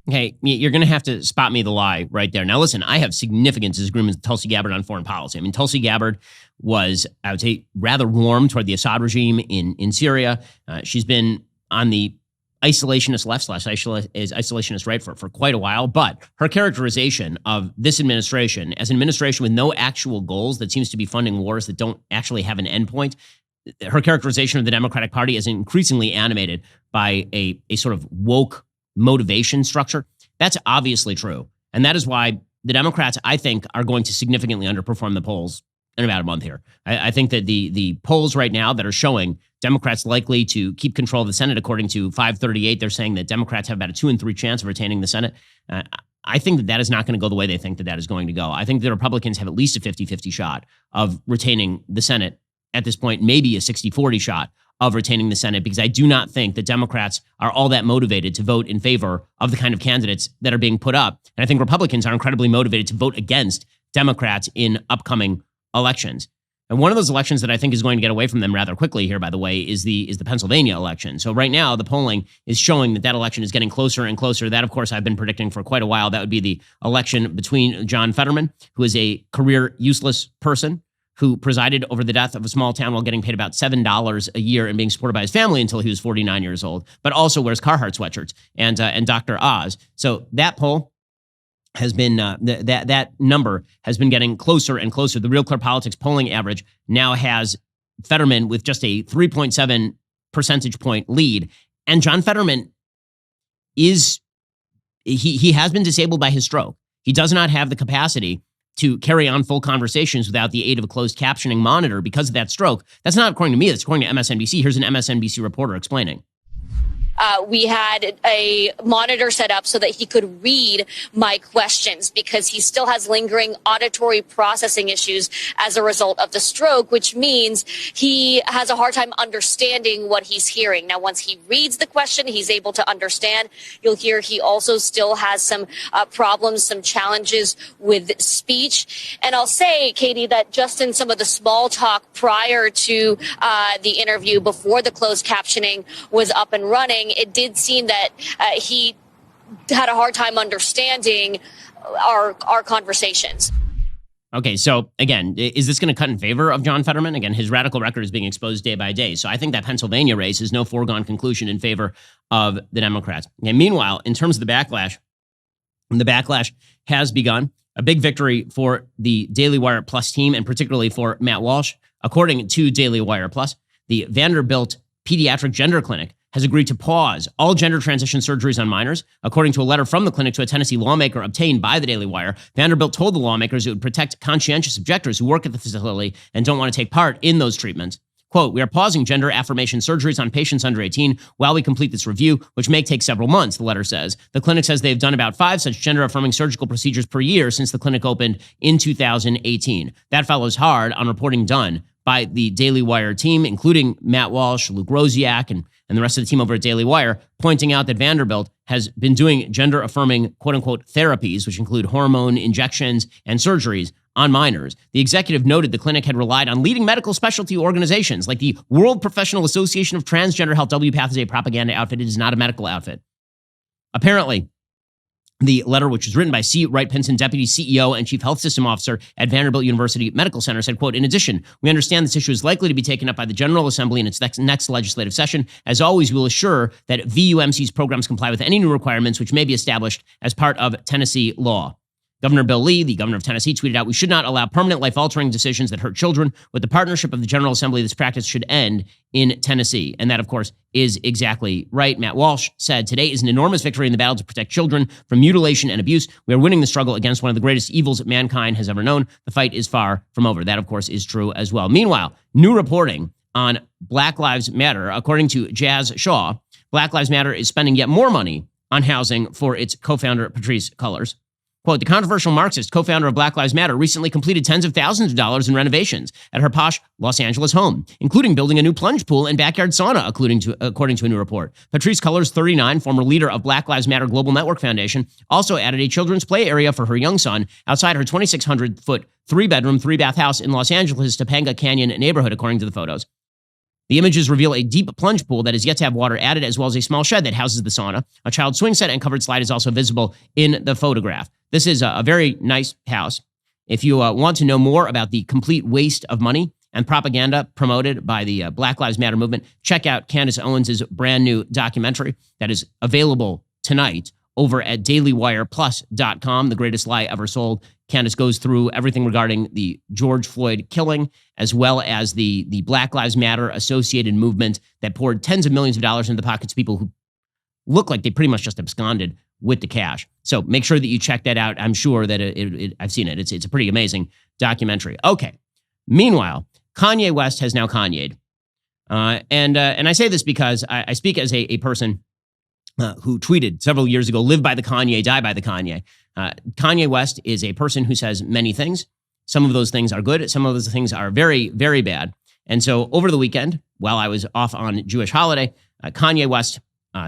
Okay, you're going to have to spot me the lie right there. Now, listen, I have significant disagreements with Tulsi Gabbard on foreign policy. I mean, Tulsi Gabbard was, I would say, rather warm toward the Assad regime in Syria. She's been on the isolationist left / isolationist right for quite a while. But her characterization of this administration as an administration with no actual goals that seems to be funding wars that don't actually have an endpoint, her characterization of the Democratic Party is increasingly animated by a sort of woke motivation structure. That's obviously true. And that is why the Democrats, I think, are going to significantly underperform the polls in about a month here. I think that the polls right now that are showing Democrats likely to keep control of the Senate, according to 538, they're saying that Democrats have about a 2 in 3 chance of retaining the Senate. I think that is not going to go the way they think that is going to go. I think the Republicans have at least a 50-50 shot of retaining the Senate at this point, maybe a 60-40 shot of retaining the Senate, because I do not think that Democrats are all that motivated to vote in favor of the kind of candidates that are being put up. And I think Republicans are incredibly motivated to vote against Democrats in upcoming elections. And one of those elections that I think is going to get away from them rather quickly here, by the way, is the Pennsylvania election. So right now, the polling is showing that election is getting closer and closer. That, of course, I've been predicting for quite a while. That would be the election between John Fetterman, who is a career useless person, who presided over the death of a small town while getting paid about $7 a year and being supported by his family until he was 49 years old, but also wears Carhartt sweatshirts and Dr. Oz. So that poll has been, that number has been getting closer and closer. The Real Clear Politics polling average now has Fetterman with just a 3.7 percentage point lead. And John Fetterman he has been disabled by his stroke. He does not have the capacity to carry on full conversations without the aid of a closed captioning monitor because of that stroke. That's not according to me, that's according to MSNBC. Here's an MSNBC reporter explaining. We had a monitor set up so that he could read my questions because he still has lingering auditory processing issues as a result of the stroke, which means he has a hard time understanding what he's hearing. Now, once he reads the question, he's able to understand. You'll hear he also still has some problems, some challenges with speech. And I'll say, Katie, that just in some of the small talk prior to the interview before the closed captioning was up and running, it did seem that he had a hard time understanding our conversations. Okay, so again, is this going to cut in favor of John Fetterman? Again, his radical record is being exposed day by day. So I think that Pennsylvania race is no foregone conclusion in favor of the Democrats. And meanwhile, in terms of the backlash has begun. A big victory for the DailyWire Plus team, and particularly for Matt Walsh. According to DailyWire Plus, the Vanderbilt Pediatric Gender Clinic has agreed to pause all gender transition surgeries on minors. According to a letter from the clinic to a Tennessee lawmaker obtained by the Daily Wire, Vanderbilt told the lawmakers it would protect conscientious objectors who work at the facility and don't want to take part in those treatments. Quote, we are pausing gender affirmation surgeries on patients under 18 while we complete this review, which may take several months, the letter says. The clinic says they've done about 5 such gender-affirming surgical procedures per year since the clinic opened in 2018. That follows hard on reporting done by the Daily Wire team, including Matt Walsh, Luke Rosiak, and the rest of the team over at Daily Wire, pointing out that Vanderbilt has been doing gender-affirming, quote-unquote, therapies, which include hormone injections and surgeries, on minors. The executive noted the clinic had relied on leading medical specialty organizations like the World Professional Association of Transgender Health. WPATH is a propaganda outfit. It is not a medical outfit. Apparently, the letter, which was written by C. Wright Pinson, Deputy CEO and Chief Health System Officer at Vanderbilt University Medical Center, said, quote, in addition, we understand this issue is likely to be taken up by the General Assembly in its next legislative session. As always, we will assure that VUMC's programs comply with any new requirements which may be established as part of Tennessee law. Governor Bill Lee, the governor of Tennessee, tweeted out, we should not allow permanent life-altering decisions that hurt children. With the partnership of the General Assembly, this practice should end in Tennessee. And that, of course, is exactly right. Matt Walsh said, today is an enormous victory in the battle to protect children from mutilation and abuse. We are winning the struggle against one of the greatest evils mankind has ever known. The fight is far from over. That, of course, is true as well. Meanwhile, new reporting on Black Lives Matter. According to Jazz Shaw, Black Lives Matter is spending yet more money on housing for its co-founder, Patrisse Cullors. Quote, the controversial Marxist co-founder of Black Lives Matter recently completed tens of thousands of dollars in renovations at her posh Los Angeles home, including building a new plunge pool and backyard sauna, according to a new report. Patrisse Cullors, 39, former leader of Black Lives Matter Global Network Foundation, also added a children's play area for her young son outside her 2,600-foot, 3-bedroom, 3-bath house in Los Angeles' Topanga Canyon neighborhood, according to the photos. The images reveal a deep plunge pool that is yet to have water added, as well as a small shed that houses the sauna. A child swing set and covered slide is also visible in the photograph. This is a very nice house. If you want to know more about the complete waste of money and propaganda promoted by the Black Lives Matter movement, check out Candace Owens' brand new documentary that is available tonight over at DailyWirePlus.com, The Greatest Lie Ever Sold. Candace goes through everything regarding the George Floyd killing, as well as the Black Lives Matter associated movement that poured tens of millions of dollars into the pockets of people who look like they pretty much just absconded with the cash. So make sure that you check that out. I'm sure that I've seen it. It's a pretty amazing documentary. Okay. Meanwhile, Kanye West has now Kanye'd. And I say this because I speak as a person who tweeted several years ago, live by the Kanye, die by the Kanye. Kanye West is a person who says many things. Some of those things are good. Some of those things are very, very bad. And so over the weekend, while I was off on Jewish holiday, Kanye West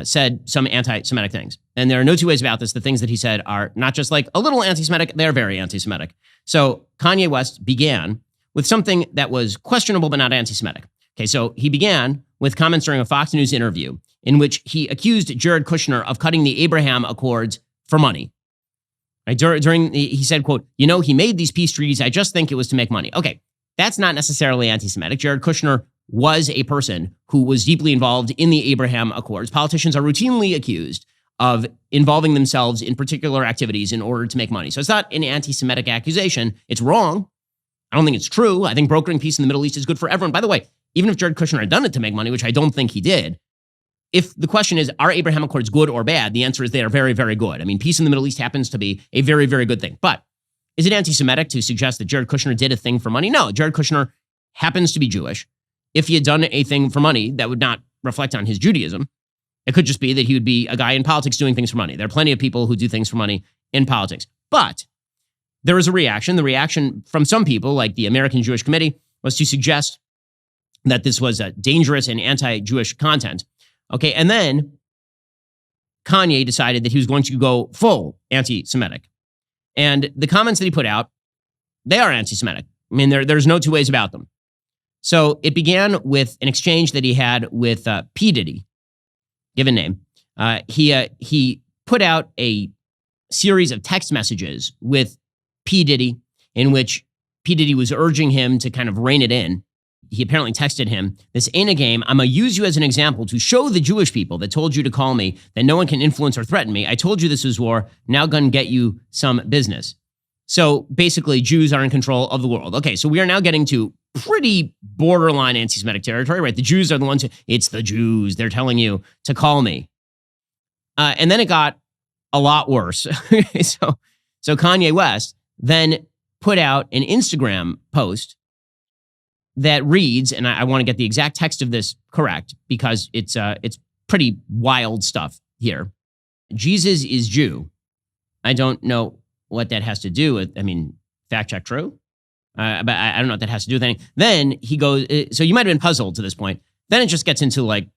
said some anti-Semitic things. And there are no two ways about this. The things that he said are not just like a little anti-Semitic, they're very anti-Semitic. So Kanye West began with something that was questionable but not anti-Semitic. Okay, so he began with comments during a Fox News interview in which he accused Jared Kushner of cutting the Abraham Accords for money. Right? He said, quote, he made these peace treaties. I just think it was to make money. Okay, that's not necessarily anti-Semitic. Jared Kushner was a person who was deeply involved in the Abraham Accords. Politicians are routinely accused of involving themselves in particular activities in order to make money. So it's not an anti-Semitic accusation. It's wrong. I don't think it's true. I think brokering peace in the Middle East is good for everyone. By the way, even if Jared Kushner had done it to make money, which I don't think he did, if the question is, are Abraham Accords good or bad? The answer is they are very, very good. I mean, peace in the Middle East happens to be a very, very good thing. But is it anti-Semitic to suggest that Jared Kushner did a thing for money? No, Jared Kushner happens to be Jewish. If he had done a thing for money, that would not reflect on his Judaism. It could just be that he would be a guy in politics doing things for money. There are plenty of people who do things for money in politics. But there is a reaction. The reaction from some people, like the American Jewish Committee, was to suggest that this was dangerous and anti-Jewish content. Okay, and then Kanye decided that he was going to go full anti-Semitic. And the comments that he put out, they are anti-Semitic. I mean, there's no two ways about them. So it began with an exchange that he had with P. Diddy, given name. He put out a series of text messages with P. Diddy in which P. Diddy was urging him to kind of rein it in. He apparently texted him, "This ain't a game. I'm going to use you as an example to show the Jewish people that told you to call me that no one can influence or threaten me. I told you this was war. Now gonna get you some business." So basically, Jews are in control of the world. Okay, so we are now getting to pretty borderline anti-Semitic territory, right? The Jews are the ones it's the Jews. They're telling you to call me. And then it got a lot worse. So Kanye West then put out an Instagram post that reads, and I want to get the exact text of this correct because it's pretty wild stuff here. Jesus is Jew. I don't know what that has to do with, fact check true. But I don't know what that has to do with anything. Then he goes, so you might have been puzzled to this point. Then it just gets into like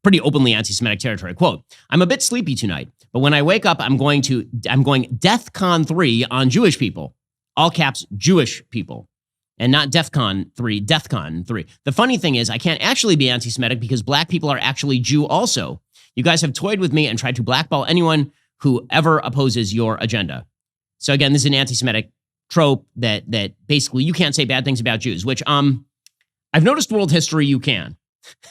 pretty openly anti-Semitic territory. Quote, I'm a bit sleepy tonight, but when I wake up, I'm going DEFCON 3 on Jewish people. All caps, Jewish people. And not DEFCON 3, DEFCON 3. The funny thing is, I can't actually be anti-Semitic because black people are actually Jew also. You guys have toyed with me and tried to blackball anyone who ever opposes your agenda. So again, this is an anti-Semitic trope that basically you can't say bad things about Jews, which I've noticed world history you can.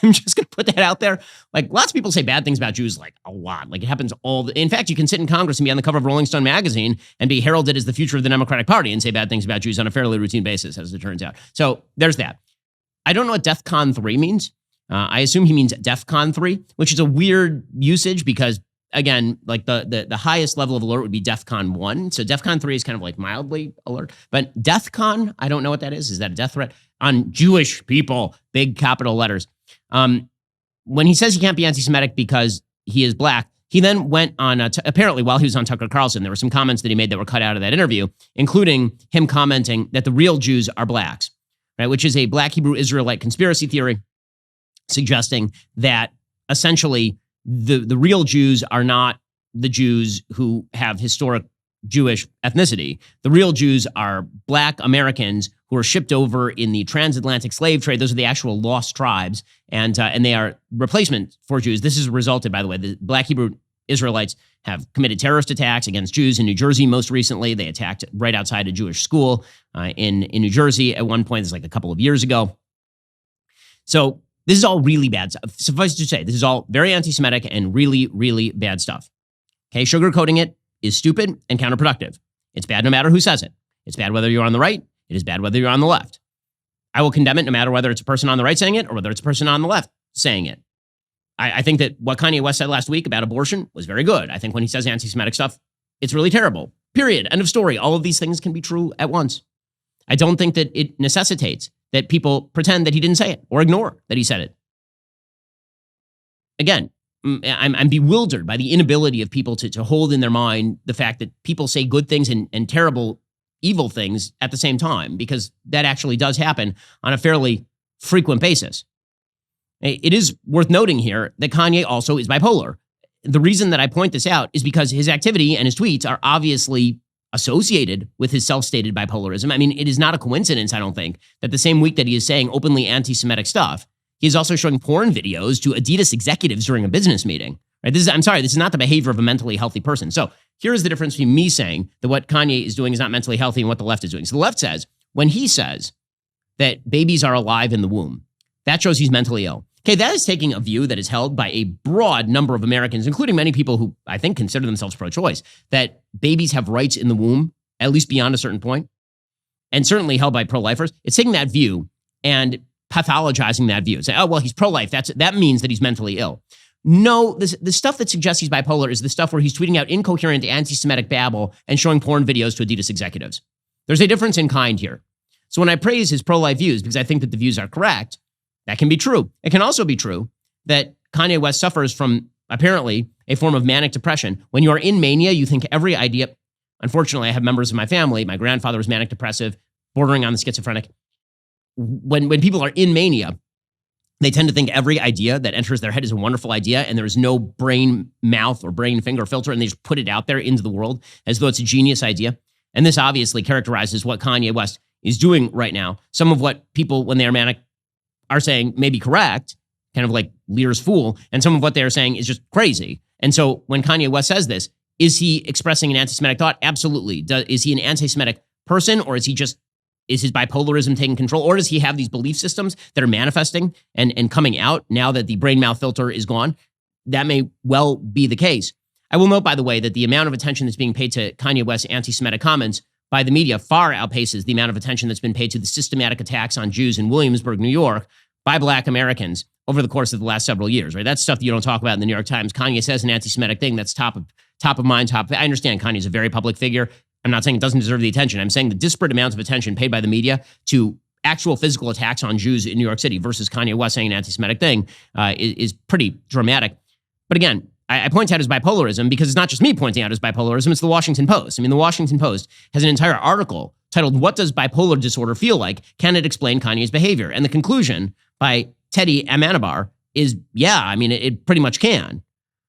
I'm just going to put that out there. Like, lots of people say bad things about Jews, like, a lot. Like, it happens in fact, you can sit in Congress and be on the cover of Rolling Stone magazine and be heralded as the future of the Democratic Party and say bad things about Jews on a fairly routine basis, as it turns out. So there's that. I don't know what DEFCON 3 means. I assume he means DEFCON 3, which is a weird usage because, again, like the highest level of alert would be DEFCON 1. So DEFCON 3 is kind of like mildly alert. But DEFCON, I don't know what that is. Is that a death threat? On Jewish people, big capital letters. When he says he can't be anti-Semitic because he is black, he then went on, apparently while he was on Tucker Carlson, there were some comments that he made that were cut out of that interview, including him commenting that the real Jews are blacks, right? Which is a black Hebrew Israelite conspiracy theory suggesting that essentially the real Jews are not the Jews who have historic Jewish ethnicity. The real Jews are black Americans who are shipped over in the transatlantic slave trade. Those are the actual lost tribes, and they are replacement for Jews. This has resulted, by the way, the black Hebrew Israelites have committed terrorist attacks against Jews in New Jersey. Most recently, they attacked right outside a Jewish school in New Jersey at one point. This is like a couple of years ago. So this is all really bad stuff. Suffice to say, this is all very anti-Semitic and really, really bad stuff. Okay, sugarcoating it is stupid and counterproductive. It's bad no matter who says it. It's bad whether you're on the right. It is bad whether you're on the left. I will condemn it no matter whether it's a person on the right saying it or whether it's a person on the left saying it. I think that what Kanye West said last week about abortion was very good. I think when he says anti-Semitic stuff, it's really terrible. Period. End of story. All of these things can be true at once. I don't think that it necessitates that people pretend that he didn't say it or ignore that he said it. Again, I'm bewildered by the inability of people to hold in their mind the fact that people say good things and terrible, evil things at the same time, because that actually does happen on a fairly frequent basis. It is worth noting here that Kanye also is bipolar. The reason that I point this out is because his activity and his tweets are obviously associated with his self-stated bipolarism. I mean, it is not a coincidence, I don't think, that the same week that he is saying openly anti-Semitic stuff, he is also showing porn videos to Adidas executives during a business meeting. Right? This is not the behavior of a mentally healthy person. So here's the difference between me saying that what Kanye is doing is not mentally healthy and what the left is doing. So the left says, when he says that babies are alive in the womb, that shows he's mentally ill. Okay, that is taking a view that is held by a broad number of Americans, including many people who I think consider themselves pro-choice, that babies have rights in the womb, at least beyond a certain point, and certainly held by pro-lifers. It's taking that view and pathologizing that view. Say, oh, well, he's pro-life. That means that he's mentally ill. No, the stuff that suggests he's bipolar is the stuff where he's tweeting out incoherent anti-Semitic babble and showing porn videos to Adidas executives. There's a difference in kind here. So when I praise his pro-life views, because I think that the views are correct, that can be true. It can also be true that Kanye West suffers from, apparently, a form of manic depression. When you are in mania, you think every idea, unfortunately, I have members of my family, my grandfather was manic depressive, bordering on the schizophrenic. When people are in mania, they tend to think every idea that enters their head is a wonderful idea, and there is no brain mouth or brain finger filter, and they just put it out there into the world as though it's a genius idea. And this obviously characterizes what Kanye West is doing right now. Some of what people, when they are manic, are saying may be correct, kind of like Lear's fool, and some of what they're saying is just crazy. And so when Kanye West says this, is he expressing an anti-Semitic thought? Absolutely. Is he an anti-Semitic person, or is his bipolarism taking control, or does he have these belief systems that are manifesting and coming out now that the brain-mouth filter is gone? That may well be the case. I will note, by the way, that the amount of attention that's being paid to Kanye West's anti-Semitic comments by the media far outpaces the amount of attention that's been paid to the systematic attacks on Jews in Williamsburg, New York, by Black Americans over the course of the last several years, right? That's stuff that you don't talk about in the New York Times. Kanye says an anti-Semitic thing that's top of mind. I understand Kanye's a very public figure. I'm not saying it doesn't deserve the attention. I'm saying the disparate amounts of attention paid by the media to actual physical attacks on Jews in New York City versus Kanye West saying an anti-Semitic thing is pretty dramatic. But again, I point out his bipolarism because it's not just me pointing out his bipolarism, it's the Washington Post. I mean, the Washington Post has an entire article titled, "What Does Bipolar Disorder Feel Like? Can It Explain Kanye's Behavior?" And the conclusion by Teddy Amanabar is, yeah, I mean, it pretty much can.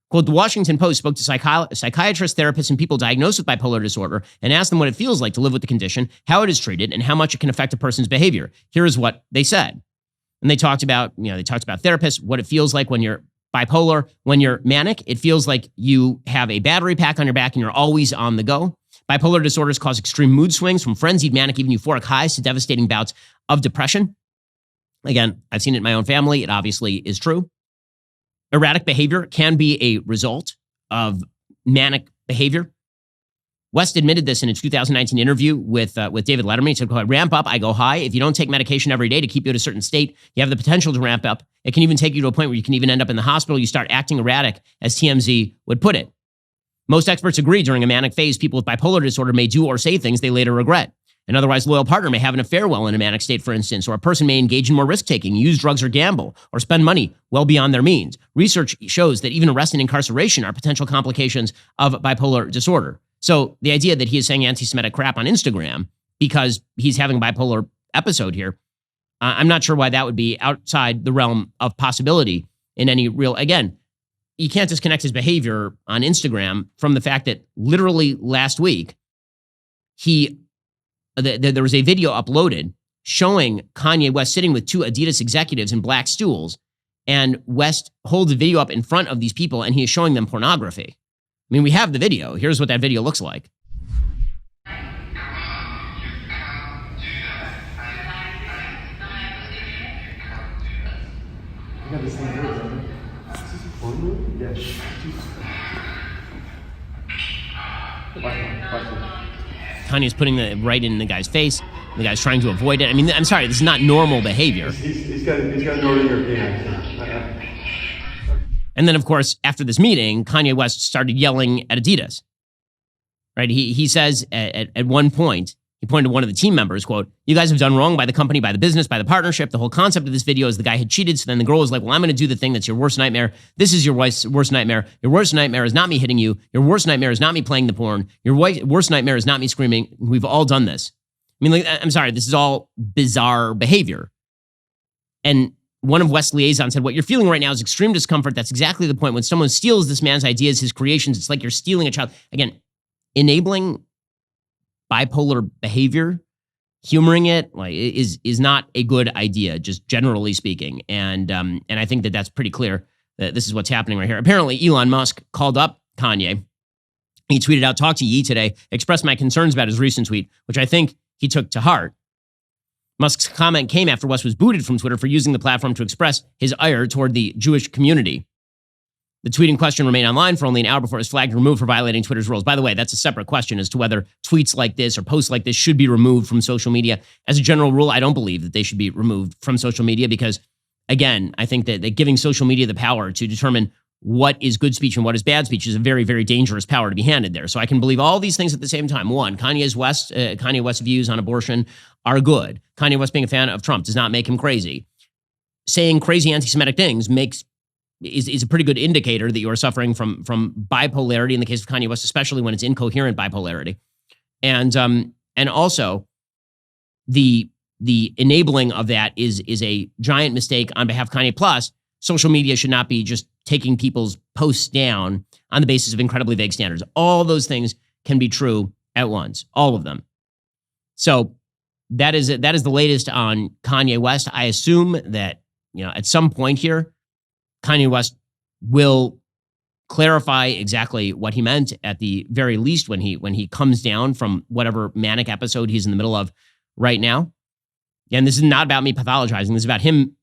Quote, the Washington Post spoke to psychiatrists, therapists, and people diagnosed with bipolar disorder and asked them what it feels like to live with the condition, how it is treated, and how much it can affect a person's behavior. Here is what they said. And they talked about therapists, what it feels like when you're bipolar. When you're manic, it feels like you have a battery pack on your back and you're always on the go. Bipolar disorders cause extreme mood swings from frenzied, manic, even euphoric highs to devastating bouts of depression. Again, I've seen it in my own family. It obviously is true. Erratic behavior can be a result of manic behavior. West admitted this in a 2019 interview with David Letterman. He said, "I ramp up, I go high. If you don't take medication every day to keep you at a certain state, you have the potential to ramp up. It can even take you to a point where you can even end up in the hospital. You start acting erratic," as TMZ would put it. Most experts agree during a manic phase, people with bipolar disorder may do or say things they later regret. An otherwise loyal partner may have an affair while in a manic state, for instance, or a person may engage in more risk-taking, use drugs or gamble, or spend money well beyond their means. Research shows that even arrest and incarceration are potential complications of bipolar disorder. So the idea that he is saying anti-Semitic crap on Instagram because he's having a bipolar episode here, I'm not sure why that would be outside the realm of possibility in any real, again, you can't disconnect his behavior on Instagram from the fact that literally last week, there was a video uploaded showing Kanye West sitting with two Adidas executives in black stools, and West holds the video up in front of these people and he is showing them pornography. I mean, we have the video. Here's what that video looks like. Kanye's putting it right in the guy's face. The guy's trying to avoid it. I mean, I'm sorry, this is not normal behavior. He's got a Northern European accent. And then, of course, after this meeting, Kanye West started yelling at Adidas. Right? He says at one point, he pointed to one of the team members, quote, "You guys have done wrong by the company, by the business, by the partnership. The whole concept of this video is the guy had cheated. So then the girl was like, well, I'm going to do the thing that's your worst nightmare. This is your wife's worst nightmare. Your worst nightmare is not me hitting you. Your worst nightmare is not me playing the porn. Your worst nightmare is not me screaming. We've all done this." I mean, like, I'm sorry, this is all bizarre behavior. And one of West's liaisons said, "What you're feeling right now is extreme discomfort. That's exactly the point. When someone steals this man's ideas, his creations, it's like you're stealing a child." Again, enabling bipolar behavior, humoring it, like, is not a good idea, just generally speaking. And I think that that's pretty clear that this is what's happening right here. Apparently, Elon Musk called up Kanye. He tweeted out, "Talk to Ye today, expressed my concerns about his recent tweet," which I think he took to heart. Musk's comment came after West was booted from Twitter for using the platform to express his ire toward the Jewish community. The tweet in question remained online for only an hour before it was flagged and removed for violating Twitter's rules. By the way, that's a separate question as to whether tweets like this or posts like this should be removed from social media. As a general rule, I don't believe that they should be removed from social media because, again, I think that giving social media the power to determine what is good speech and what is bad speech is a very, very dangerous power to be handed there. So I can believe all these things at the same time. One, Kanye West's views on abortion are good. Kanye West being a fan of Trump does not make him crazy. Saying crazy anti-Semitic things is a pretty good indicator that you are suffering from bipolarity in the case of Kanye West, especially when it's incoherent bipolarity. And also the enabling of that is a giant mistake on behalf of Kanye. Plus, social media should not be just taking people's posts down on the basis of incredibly vague standards. All those things can be true at once, all of them. So that is the latest on Kanye West. I assume that, at some point here, Kanye West will clarify exactly what he meant, at the very least when he comes down from whatever manic episode he's in the middle of right now. And this is not about me pathologizing. This is about him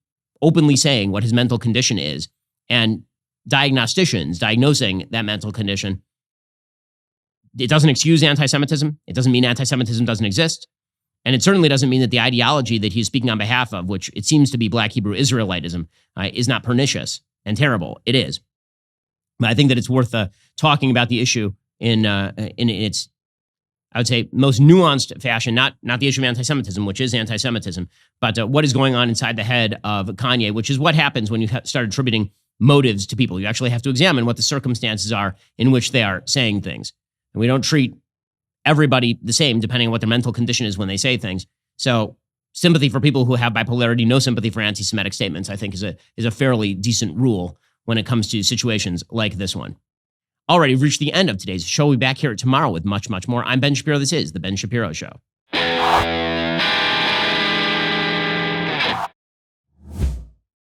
openly saying what his mental condition is and diagnosticians diagnosing that mental condition. it doesn't excuse anti-Semitism. It doesn't mean anti-Semitism doesn't exist. And it certainly doesn't mean that the ideology that he's speaking on behalf of, which it seems to be Black Hebrew Israelitism, is not pernicious and terrible. It is. But I think that it's worth talking about the issue in its, I would say, most nuanced fashion, not the issue of anti-Semitism, which is anti-Semitism, but what is going on inside the head of Kanye, which is what happens when you start attributing motives to people. You actually have to examine what the circumstances are in which they are saying things. And we don't treat everybody the same depending on what their mental condition is when they say things. So sympathy for people who have bipolarity, no sympathy for anti-Semitic statements, I think is a fairly decent rule when it comes to situations like this one. All right, we've reached the end of today's show. We'll be back here tomorrow with much, much more. I'm Ben Shapiro. This is The Ben Shapiro Show.